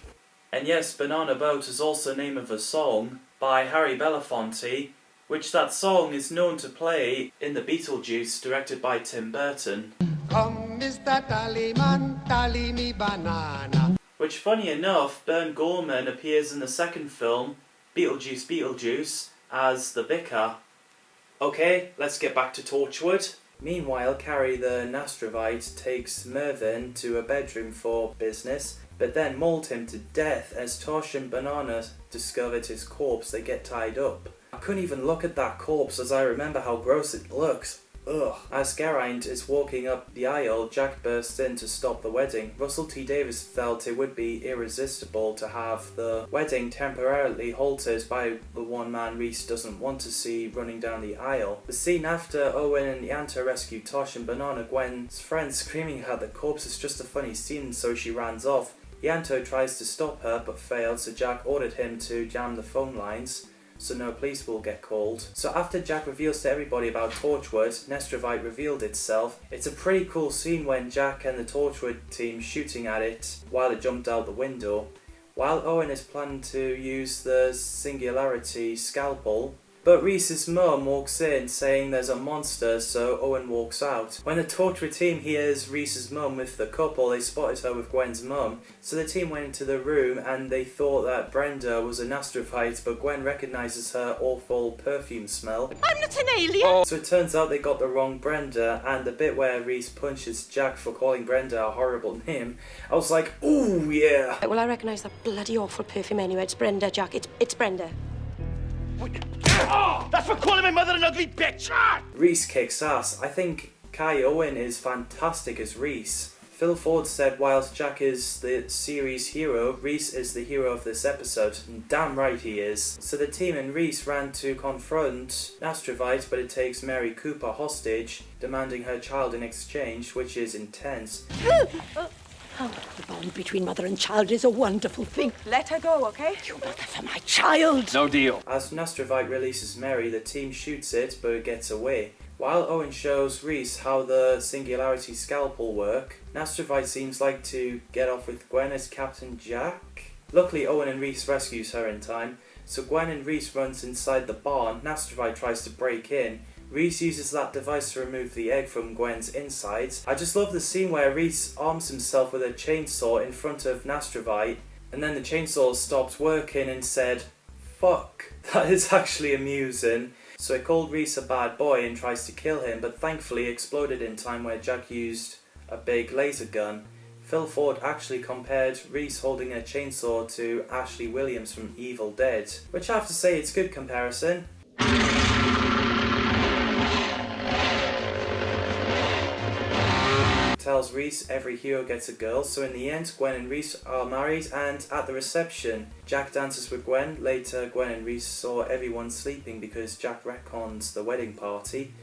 And yes, Banana Boat is also the name of a song by Harry Belafonte, which that song is known to play in the Beetlejuice, directed by Tim Burton.
Come, Mr. Tallyman, tally me banana.
Which, funny enough, Bern Gorman appears in the second film, Beetlejuice, as the vicar. Okay, let's get back to Torchwood. Meanwhile, Carrie the Nastrovite takes Mervyn to a bedroom for business, but then mauled him to death. As Tosh and Banana discovered his corpse, they get tied up. I couldn't even look at that corpse as I remember how gross it looks. Ugh. As Geraint is walking up the aisle, Jack bursts in to stop the wedding. Russell T Davies felt it would be irresistible to have the wedding temporarily halted by the one man Reese doesn't want to see running down the aisle. The scene after Owen and Yanto rescue Tosh and Banana, Gwen's friend screaming at the corpse, is just a funny scene, so she runs off. Yanto tries to stop her but failed, so Jack ordered him to jam the phone lines so no police will get called. So after Jack reveals to everybody about Torchwood, Nastrovite revealed itself. It's a pretty cool scene when Jack and the Torchwood team shooting at it while it jumped out the window. While Owen is planning to use the Singularity scalpel, but Reese's mum walks in saying there's a monster, so Owen walks out. When the Torchwood team hears Reese's mum with the couple, they spotted her with Gwen's mum, so the team went into the room and they thought that Brenda was a Nastrovite, but Gwen recognises her awful perfume smell.
I'm not an alien!
So it turns out they got the wrong Brenda, and the bit where Reese punches Jack for calling Brenda a horrible name, I was like, ooh, yeah!
Well, I recognise that bloody awful perfume anyway. It's Brenda, Jack. It's Brenda.
Oh, that's for calling my mother an ugly bitch!
Reese kicks ass. I think Kai Owen is fantastic as Reese. Phil Ford said whilst Jack is the series hero, Reese is the hero of this episode. And damn right he is. So the team and Reese ran to confront Nastrovite, but it takes Mary Cooper hostage, demanding her child in exchange, which is intense.
Oh, the bond between mother and child is a wonderful thing. Let her go, okay? You mother for my child!
No deal.
As Nastrovite releases Mary, the team shoots it, but it gets away. While Owen shows Reese how the Singularity scalpel work, Nastrovite seems like to get off with Gwen as Captain Jack. Luckily, Owen and Reese rescues her in time, so Gwen and Reese runs inside the barn. Nastrovite tries to break in. Reese uses that device to remove the egg from Gwen's insides. I just love the scene where Reese arms himself with a chainsaw in front of Nastrovite, and then the chainsaw stopped working and said, "Fuck." That is actually amusing. So he called Reese a bad boy and tries to kill him, but thankfully exploded in time where Jack used a big laser gun. Phil Ford actually compared Reese holding a chainsaw to Ashley Williams from Evil Dead, which I have to say it's a good comparison. Tells Reese every hero gets a girl, so in the end Gwen and Reese are married, and at the reception Jack dances with Gwen. Later Gwen and Reese saw everyone sleeping because Jack retcons the wedding party.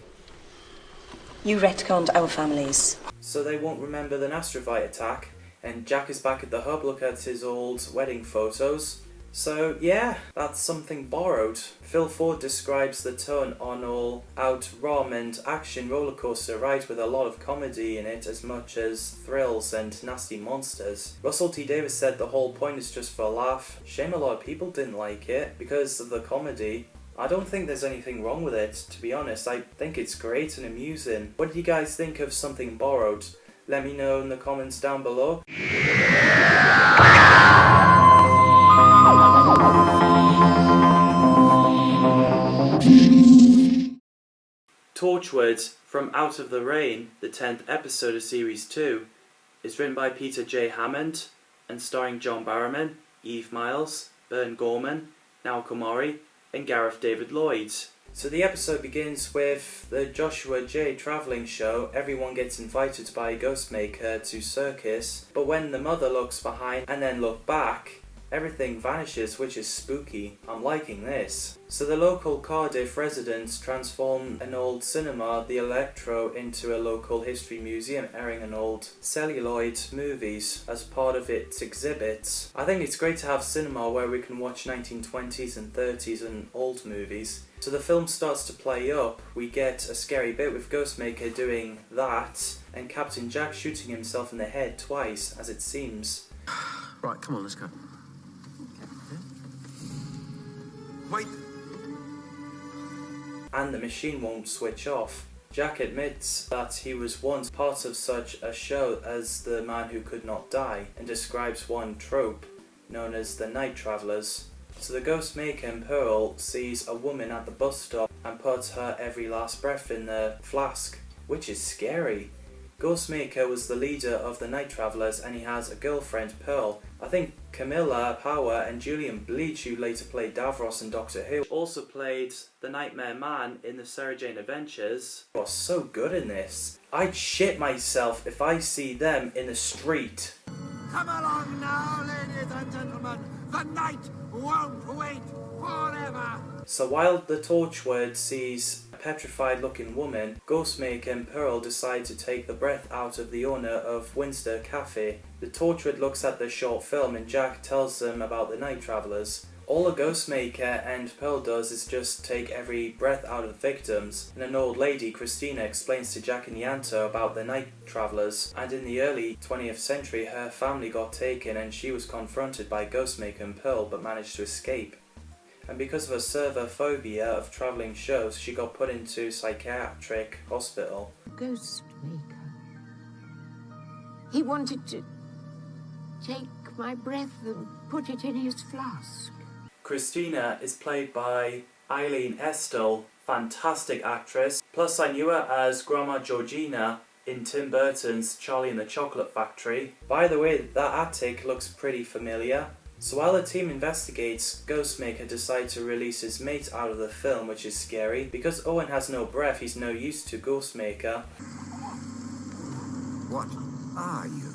You retconned our families.
So they won't remember the Nastrovite attack, and Jack is back at the hub, look at his old wedding photos. So yeah, that's something borrowed. Phil Ford describes the tone on all out rom and action rollercoaster ride with a lot of comedy in it as much as thrills and nasty monsters. Russell T Davies said the whole point is just for a laugh. Shame a lot of people didn't like it because of the comedy. I don't think there's anything wrong with it, to be honest. I think it's great and amusing. What do you guys think of Something Borrowed? Let me know in the comments down below. Torchwood, from Out of the Rain, the 10th episode of Series 2, is written by Peter J. Hammond and starring John Barrowman, Eve Miles, Bern Gorman, Nao Komori, and Gareth David Lloyd. So the episode begins with the Joshua J. travelling show. Everyone gets invited by Ghostmaker to circus, but when the mother looks behind and then look back, everything vanishes, which is spooky. I'm liking this. So the local Cardiff residents transform an old cinema, the Electro, into a local history museum airing an old celluloid movies as part of its exhibits. I think it's great to have cinema where we can watch 1920s and 30s and old movies. So the film starts to play up. We get a scary bit with Ghostmaker doing that and Captain Jack shooting himself in the head twice, as it seems.
Right, come on, let's go. Wait.
And the machine won't switch off. Jack admits that he was once part of such a show as The Man Who Could Not Die and describes one trope known as the Night Travellers. So the Ghostmaker and Pearl sees a woman at the bus stop and puts her every last breath in the flask, which is scary. Ghostmaker was the leader of the Night Travellers and he has a girlfriend, Pearl. I think Camilla Power and Julian Bleach, who later played Davros in Doctor Who, also played the Nightmare Man in the Sarah Jane Adventures, was so good in this. I'd shit myself if I see them in the street.
Come along now, ladies and gentlemen. The night won't wait forever.
So while the Torchwood sees a petrified looking woman, Ghostmaker and Pearl decide to take the breath out of the owner of Winster Cafe. The Torchwood looks at the short film and Jack tells them about the Night Travellers. All a Ghostmaker and Pearl does is just take every breath out of the victims, and an old lady, Christina, explains to Jack and Yanto about the Night Travellers, and in the early 20th century her family got taken and she was confronted by Ghostmaker and Pearl but managed to escape. And because of her severe phobia of travelling shows, she got put into psychiatric hospital.
Ghostmaker. He wanted to take my breath and put it in his flask.
Christina is played by Eileen Estelle, fantastic actress. Plus I knew her as Grandma Georgina in Tim Burton's Charlie and the Chocolate Factory. By the way, that attic looks pretty familiar. So while the team investigates, Ghostmaker decides to release his mate out of the film, which is scary. Because Owen has no breath, he's no use to Ghostmaker.
What are you?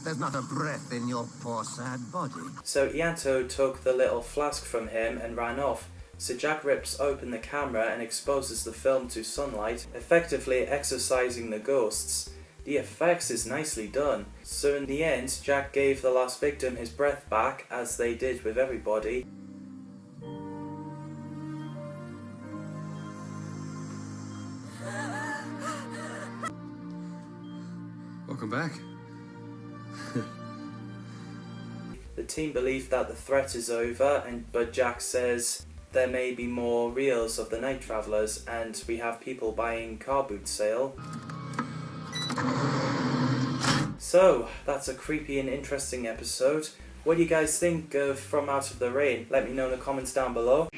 There's not a breath in your poor sad body.
So Yanto took the little flask from him and ran off. So Jack rips open the camera and exposes the film to sunlight, effectively exorcising the ghosts. The effects is nicely done. So in the end, Jack gave the last victim his breath back, as they did with everybody.
Welcome back.
The team believe that the threat is over, but Jack says there may be more reels of the Night Travellers and we have people buying car boot sale. So, that's a creepy and interesting episode. What do you guys think of From Out of the Rain? Let me know in the comments down below.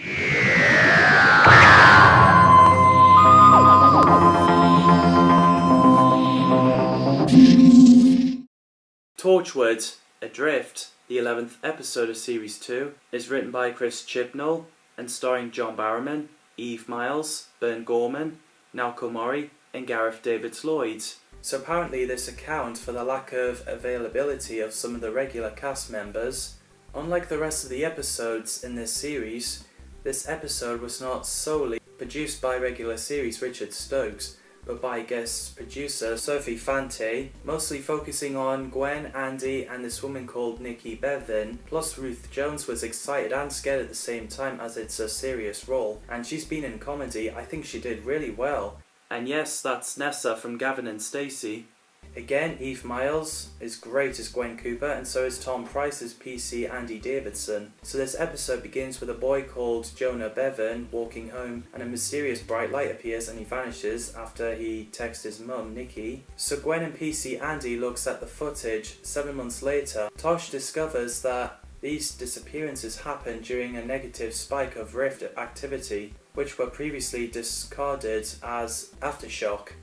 Torchwood, Adrift, the 11th episode of Series 2, is written by Chris Chibnall and starring John Barrowman, Eve Miles, Bern Gorman, Nao Komori, and Gareth David Lloyd. So apparently this accounts for the lack of availability of some of the regular cast members. Unlike the rest of the episodes in this series, this episode was not solely produced by regular series Richard Stokes, but by guest producer Sophie Fante, mostly focusing on Gwen, Andy and this woman called Nikki Bevan. Plus Ruth Jones was excited and scared at the same time as it's a serious role, and she's been in comedy. I think she did really well. And yes, that's Nessa from Gavin and Stacey. Again, Eve Miles is great as Gwen Cooper, and so is Tom Price as PC Andy Davidson. So this episode begins with a boy called Jonah Bevan walking home, and a mysterious bright light appears and he vanishes after he texts his mum, Nikki. So Gwen and PC Andy looks at the footage. 7 months later, Tosh discovers that these disappearances happened during a negative spike of Rift activity, which were previously discarded as aftershock.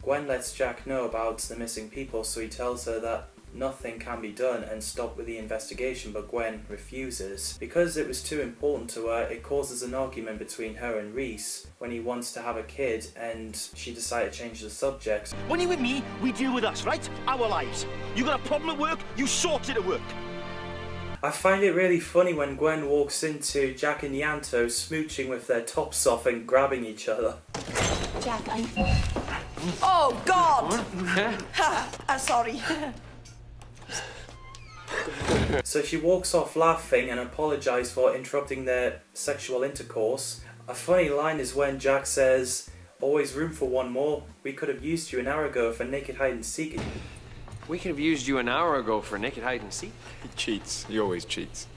Gwen lets Jack know about the missing people, so he tells her that nothing can be done and stop with the investigation, but Gwen refuses. Because it was too important to her, it causes an argument between her and Reese when he wants to have a kid, and she decided to change the subject.
When you're with me, we deal with us, right? Our lives. You got a problem at work, you sort it at work.
I find it really funny when Gwen walks into Jack and Yanto smooching with their tops off and grabbing each other.
Jack, Oh, God! I'm sorry.
So she walks off laughing and apologises for interrupting their sexual intercourse. A funny line is when Jack says, "Always room for one more. We could have used you an hour ago for naked hide and seek."
We could have used you an hour ago for naked hide and seek.
He cheats. He always cheats.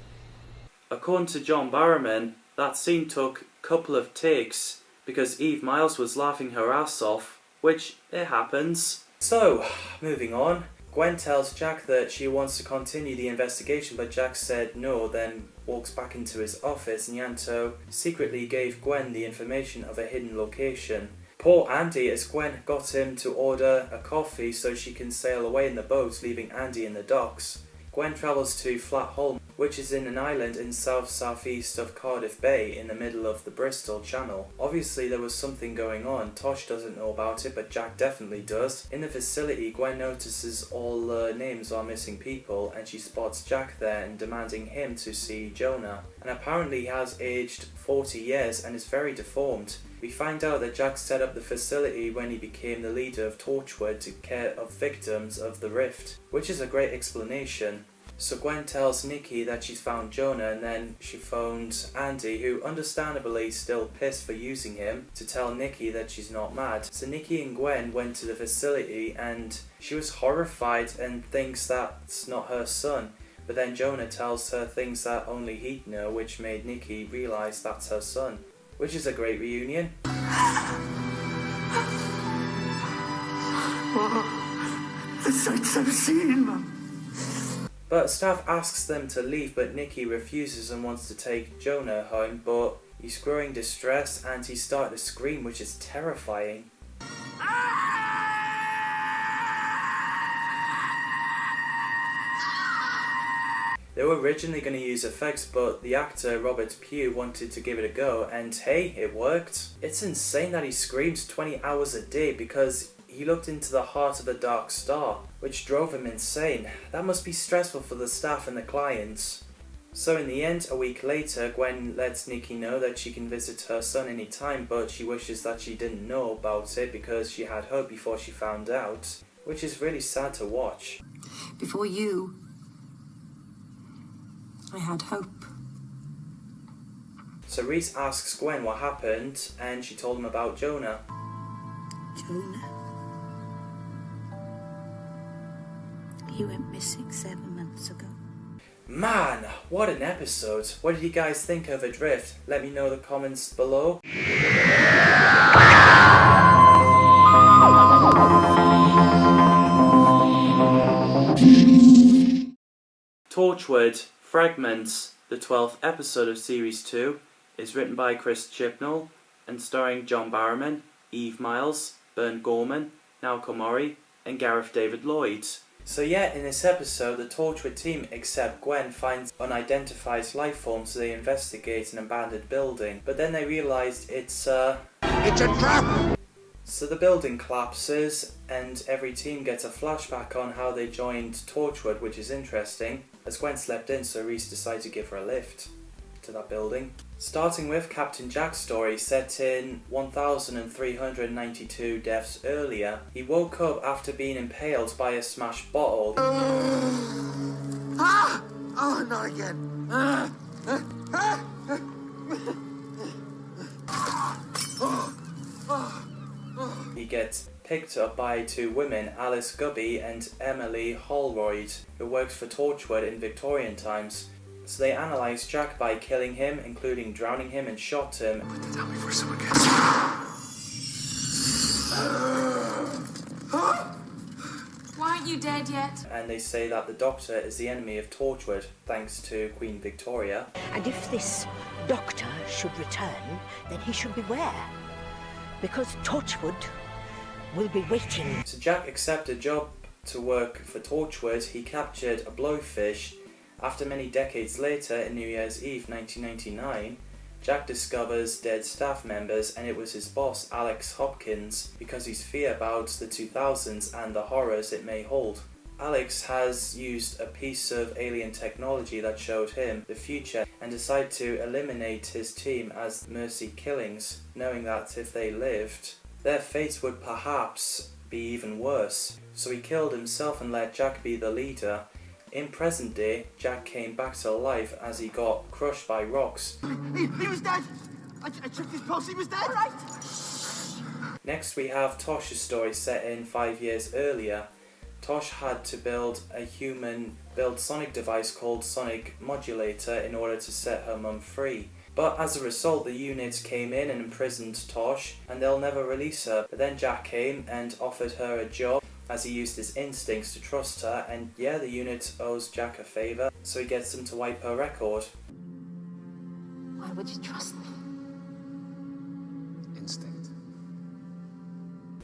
According to John Barrowman, that scene took a couple of takes because Eve Miles was laughing her ass off, which it happens. So, moving on. Gwen tells Jack that she wants to continue the investigation, but Jack said no, then walks back into his office, and Yanto secretly gave Gwen the information of a hidden location. Poor Andy, as Gwen got him to order a coffee so she can sail away in the boat, leaving Andy in the docks. Gwen travels to Flatholm, which is in an island in south-southeast of Cardiff Bay in the middle of the Bristol Channel. Obviously there was something going on. Tosh doesn't know about it, but Jack definitely does. In the facility, Gwen notices all the names are missing people, and she spots Jack there and demanding him to see Jonah. And apparently he has aged 40 years and is very deformed. We find out that Jack set up the facility when he became the leader of Torchwood to care of victims of the Rift, which is a great explanation. So Gwen tells Nikki that she's found Jonah, and then she phones Andy, who understandably is still pissed for using him, to tell Nikki that she's not mad. So Nikki and Gwen went to the facility and she was horrified and thinks that's not her son. But then Jonah tells her things that only he'd know, which made Nikki realise that's her son. Which is a great reunion.
Oh, the sights I've seen, Mum.
But staff asks them to leave, but Nikki refuses and wants to take Jonah home, but he's growing distressed and he's starting to scream, which is terrifying. They were originally going to use effects, but the actor Robert Pugh wanted to give it a go, and hey, it worked. It's insane that he screams 20 hours a day because he looked into the heart of a dark star, which drove him insane. That must be stressful for the staff and the clients. So in the end, a week later, Gwen lets Nikki know that she can visit her son anytime, but she wishes that she didn't know about it because she had hope before she found out, which is really sad to watch.
Before you, I had hope.
So Reese asks Gwen what happened, and she told him about Jonah.
Jonah? He went missing 7 months ago.
Man, what an episode. What did you guys think of Adrift? Let me know in the comments below. Torchwood, Fragments, the 12th episode of Series 2, is written by Chris Chibnall and starring John Barrowman, Eve Miles, Bern Gorman, Naoko Mori, and Gareth David Lloyd. So yeah, in this episode, the Torchwood team, except Gwen, finds unidentified life forms, so they investigate an abandoned building. But then they realised it's a trap! So the building collapses, and every team gets a flashback on how they joined Torchwood, which is interesting, as Gwen slept in, so Reese decided to give her a lift. to that building. Starting with Captain Jack's story set in 1392 deaths earlier, he woke up after being impaled by a smashed bottle.
Ah! Oh, not again.
He gets picked up by two women, Alice Gubby and Emily Holroyd, who worked for Torchwood in Victorian times. So they analysed Jack by killing him, including drowning him, and shot him.
Put that down before someone gets
Why aren't you dead yet?
And they say that the Doctor is the enemy of Torchwood, thanks to Queen Victoria.
And if this Doctor should return, then he should beware. Because Torchwood will be waiting.
So Jack accepted a job to work for Torchwood. He captured a blowfish. After many decades later, in New Year's Eve 1999, Jack discovers dead staff members, and it was his boss, Alex Hopkins, because he's fear about the 2000s and the horrors it may hold. Alex has used a piece of alien technology that showed him the future and decided to eliminate his team as mercy killings, knowing that if they lived, their fates would perhaps be even worse. So he killed himself and let Jack be the leader. In present day, Jack came back to life as he got crushed by rocks.
He was dead! I checked his pulse, he was dead! Right.
Next we have Tosh's story set in 5 years earlier. Tosh had to build a human-built sonic device called Sonic Modulator in order to set her mum free. But as a result, the unit came in and imprisoned Tosh, and they'll never release her. But then Jack came and offered her a job, as he used his instincts to trust her, and yeah, the unit owes Jack a favour, so he gets them to wipe her record.
Why would you trust me?
Instinct.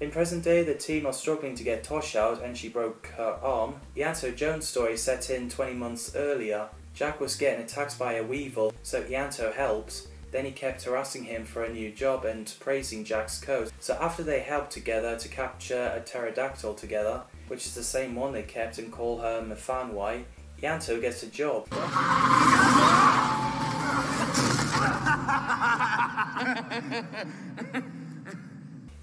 In present day, the team are struggling to get Tosh out, and she broke her arm. Ianto Jones' story set in 20 months earlier. Jack was getting attacked by a weevil, so Ianto helped. Then he kept harassing him for a new job and praising Jack's coat. So after they helped together to capture a pterodactyl together, which is the same one they kept, and call her Mfanwai, Ianto gets a job.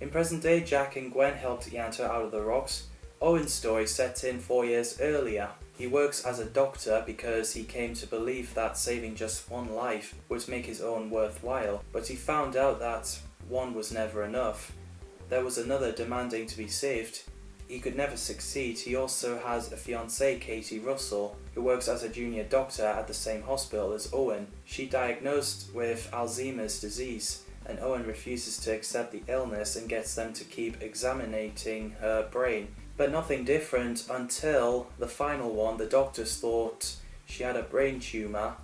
In present day, Jack and Gwen helped Ianto out of the rocks. Owen's story set in 4 years earlier. He works as a doctor because he came to believe that saving just one life would make his own worthwhile, but he found out that one was never enough. There was another demanding to be saved. He could never succeed. He also has a fiancée, Katie Russell, who works as a junior doctor at the same hospital as Owen. She diagnosed with Alzheimer's disease, and Owen refuses to accept the illness and gets them to keep examining her brain. But nothing different until the final one. The doctors thought she had a brain tumour,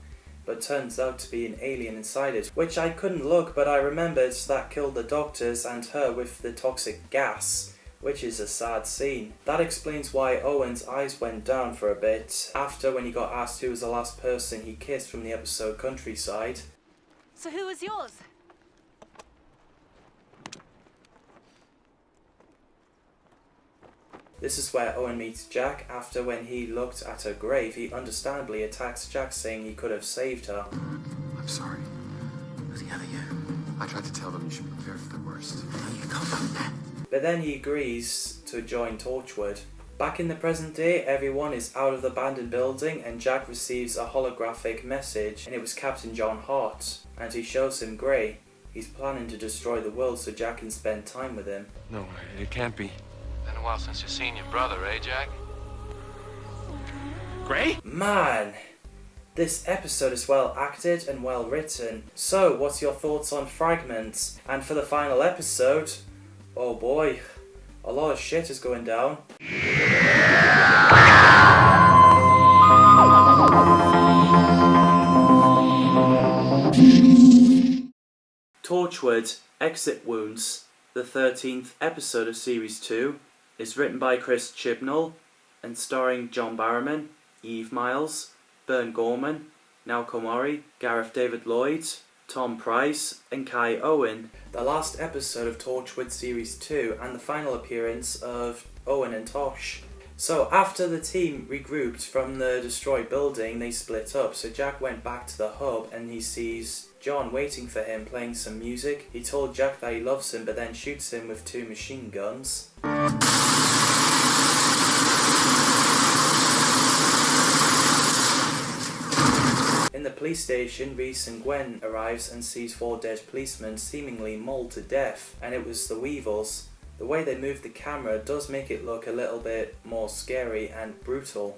but turns out to be an alien inside it, which I couldn't look, but I remembered that killed the doctors and her with the toxic gas, which is a sad scene. That explains why Owen's eyes went down for a bit after when he got asked who was the last person he kissed from the episode Countryside.
So who was yours?
This is where Owen meets Jack. After when he looked at her grave, he understandably attacks Jack, saying he could have saved her.
I'm sorry.
Who the hell are you? I tried to tell them you should prepare for the worst.
You can't come back.
But then he agrees to join Torchwood. Back in the present day, everyone is out of the abandoned building, and Jack receives a holographic message, and it was Captain John Hart, and he shows him Grey. He's planning to destroy the world so Jack can spend time with him.
No, it can't be.
Been a while since you've seen your brother, eh, Jack?
Grey?
Man, this episode is well acted and well written. So, what's your thoughts on Fragments? And for the final episode, oh boy, a lot of shit is going down. Torchwood, Exit Wounds, the 13th episode of Series 2, is written by Chris Chibnall and starring John Barrowman, Eve Miles, Bern Gorman, Naoko Mori, Gareth David Lloyd, Tom Price and Kai Owen. The last episode of Torchwood Series 2 and the final appearance of Owen and Tosh. So after the team regrouped from the destroyed building, they split up. So Jack went back to the hub and he sees John waiting for him, playing some music. He told Jack that he loves him, but then shoots him with 2 machine guns. In the police station, Reese and Gwen arrives and sees 4 dead policemen seemingly mauled to death, and it was the Weevils. The way they move the camera does make it look a little bit more scary and brutal.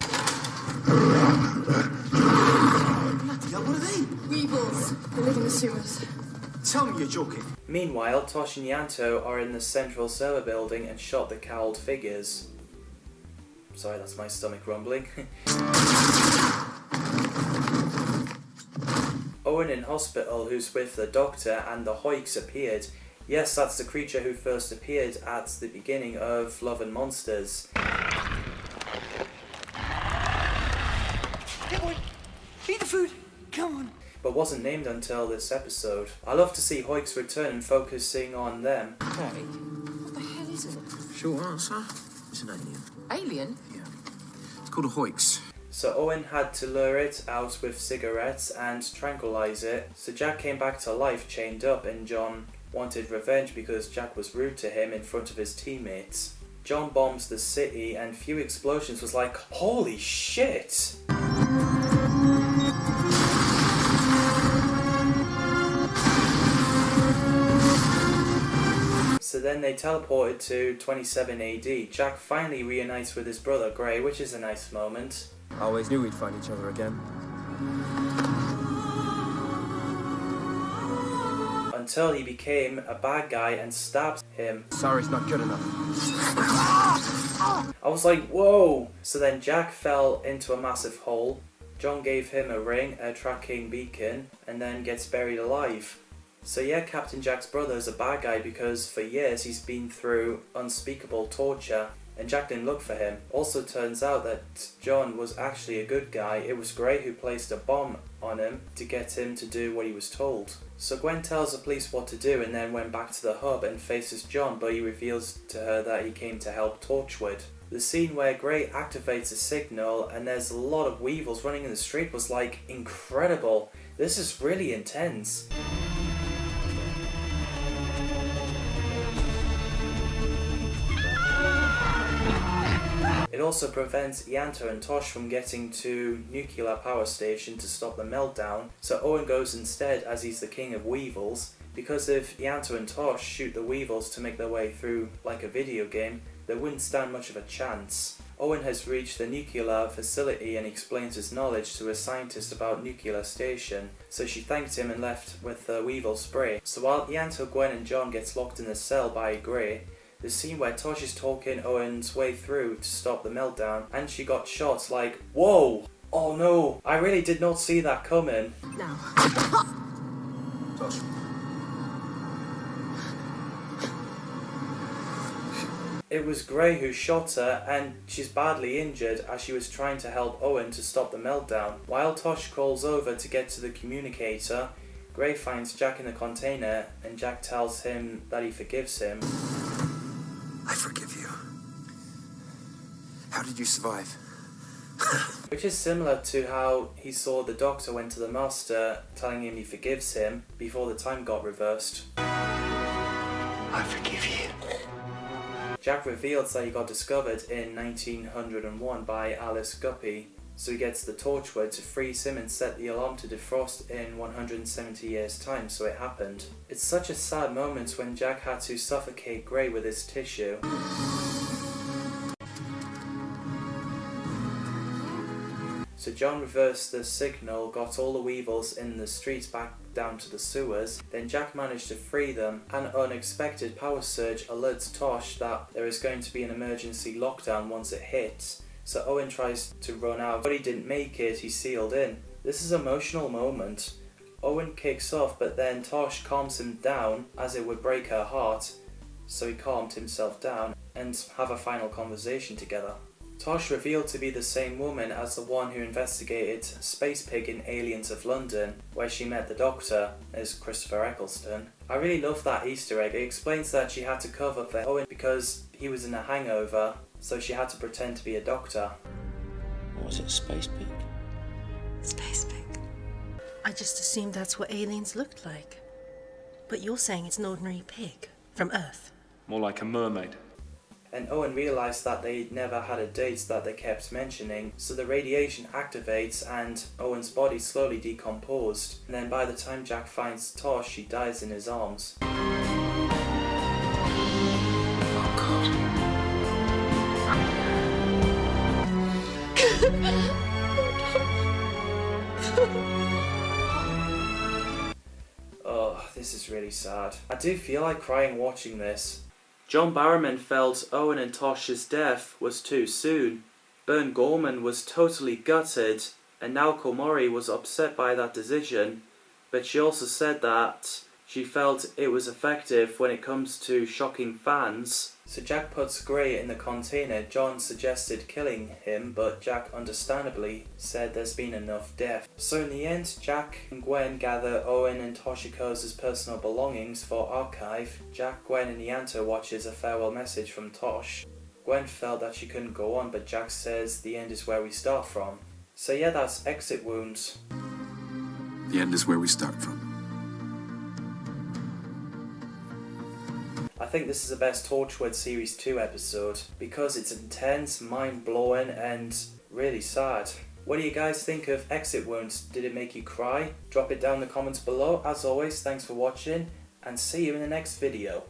What are they?
Weevils. They live in the sewers.
Tell me you're joking.
Meanwhile, Tosh and Yanto are in the central server building and shot the cowled figures. Sorry, that's my stomach rumbling. Owen in hospital, who's with the doctor, and the Hoiks appeared. Yes, that's the creature who first appeared at the beginning of Love and Monsters.
Come on, eat the food, come on.
But wasn't named until this episode. I love to see Hoiks return and focusing on them.
Hey, what the hell is it?
Short answer?
It's an alien. Alien?
Yeah. It's called a Hoiks.
So Owen had to lure it out with cigarettes and tranquilize it. So Jack came back to life chained up, and John wanted revenge because Jack was rude to him in front of his teammates. John bombs the city and few explosions was like, holy shit! So then they teleported to 27 AD. Jack finally reunites with his brother Gray, which is a nice moment.
I always knew we'd find each other again.
Until he became a bad guy and stabbed him.
Sorry's not good enough.
I was like, whoa! So then Jack fell into a massive hole. John gave him a ring, a tracking beacon, and then gets buried alive. So yeah, Captain Jack's brother is a bad guy because for years he's been through unspeakable torture, and Jack didn't look for him. Also turns out that John was actually a good guy. It was Gray who placed a bomb on him to get him to do what he was told. So Gwen tells the police what to do and then went back to the hub and faces John, but he reveals to her that he came to help Torchwood. The scene where Gray activates a signal and there's a lot of Weevils running in the street was like incredible. This is really intense. It also prevents Yanto and Tosh from getting to nuclear power station to stop the meltdown, so Owen goes instead as he's the king of Weevils, because if Yanto and Tosh shoot the Weevils to make their way through like a video game, they wouldn't stand much of a chance. Owen has reached the nuclear facility and explains his knowledge to a scientist about nuclear station, so she thanked him and left with the Weevil spray. So while Yanto, Gwen and John gets locked in the cell by Gray, the scene where Tosh is talking Owen's way through to stop the meltdown, and she got shot like, whoa! Oh no! I really did not see that coming.
Now.
Tosh.
It was Gray who shot her, and she's badly injured as she was trying to help Owen to stop the meltdown. While Tosh calls over to get to the communicator, Gray finds Jack in the container, and Jack tells him that he forgives him.
I forgive you. How did you survive?
Which is similar to how he saw the doctor went to the master telling him he forgives him before the time got reversed.
I forgive you.
Jack reveals that he got discovered in 1901 by Alice Guppy, so he gets the Torchwood to freeze him and set the alarm to defrost in 170 years' time, so it happened. It's such a sad moment when Jack had to suffocate Gray with his tissue. So John reversed the signal, got all the Weevils in the streets back down to the sewers, then Jack managed to free them. An unexpected power surge alerts Tosh that there is going to be an emergency lockdown once it hits. So Owen tries to run out, but he didn't make it, he's sealed in. This is an emotional moment. Owen kicks off, but then Tosh calms him down as it would break her heart, so he calmed himself down and have a final conversation together. Tosh revealed to be the same woman as the one who investigated Space Pig in Aliens of London, where she met the Doctor, as Christopher Eccleston. I really love that Easter egg. It explains that she had to cover for Owen because he was in a hangover, so she had to pretend to be a doctor.
Or was it a space pig?
Space pig. I just assumed that's what aliens looked like. But you're saying it's an ordinary pig from Earth.
More like a mermaid.
And Owen realised that they never had a date that they kept mentioning, so the radiation activates and Owen's body slowly decomposed, and then by the time Jack finds Tosh, she dies in his arms. Oh, this is really sad. I do feel like crying watching this. John Barrowman felt Owen and Tosh's death was too soon. Bern Gorman was totally gutted, and Naoko Mori was upset by that decision, but she also said that she felt it was effective when it comes to shocking fans. So Jack puts Gray in the container. John suggested killing him, but Jack understandably said there's been enough death. So in the end, Jack and Gwen gather Owen and Toshiko's personal belongings for archive. Jack, Gwen and Ianto watches a farewell message from Tosh. Gwen felt that she couldn't go on, but Jack says the end is where we start from. So yeah, that's Exit Wounds.
The end is where we start from.
I think this is the best Torchwood Series 2 episode because it's intense, mind-blowing and really sad. What do you guys think of Exit Wounds? Did it make you cry? Drop it down in the comments below. As always, thanks for watching and see you in the next video.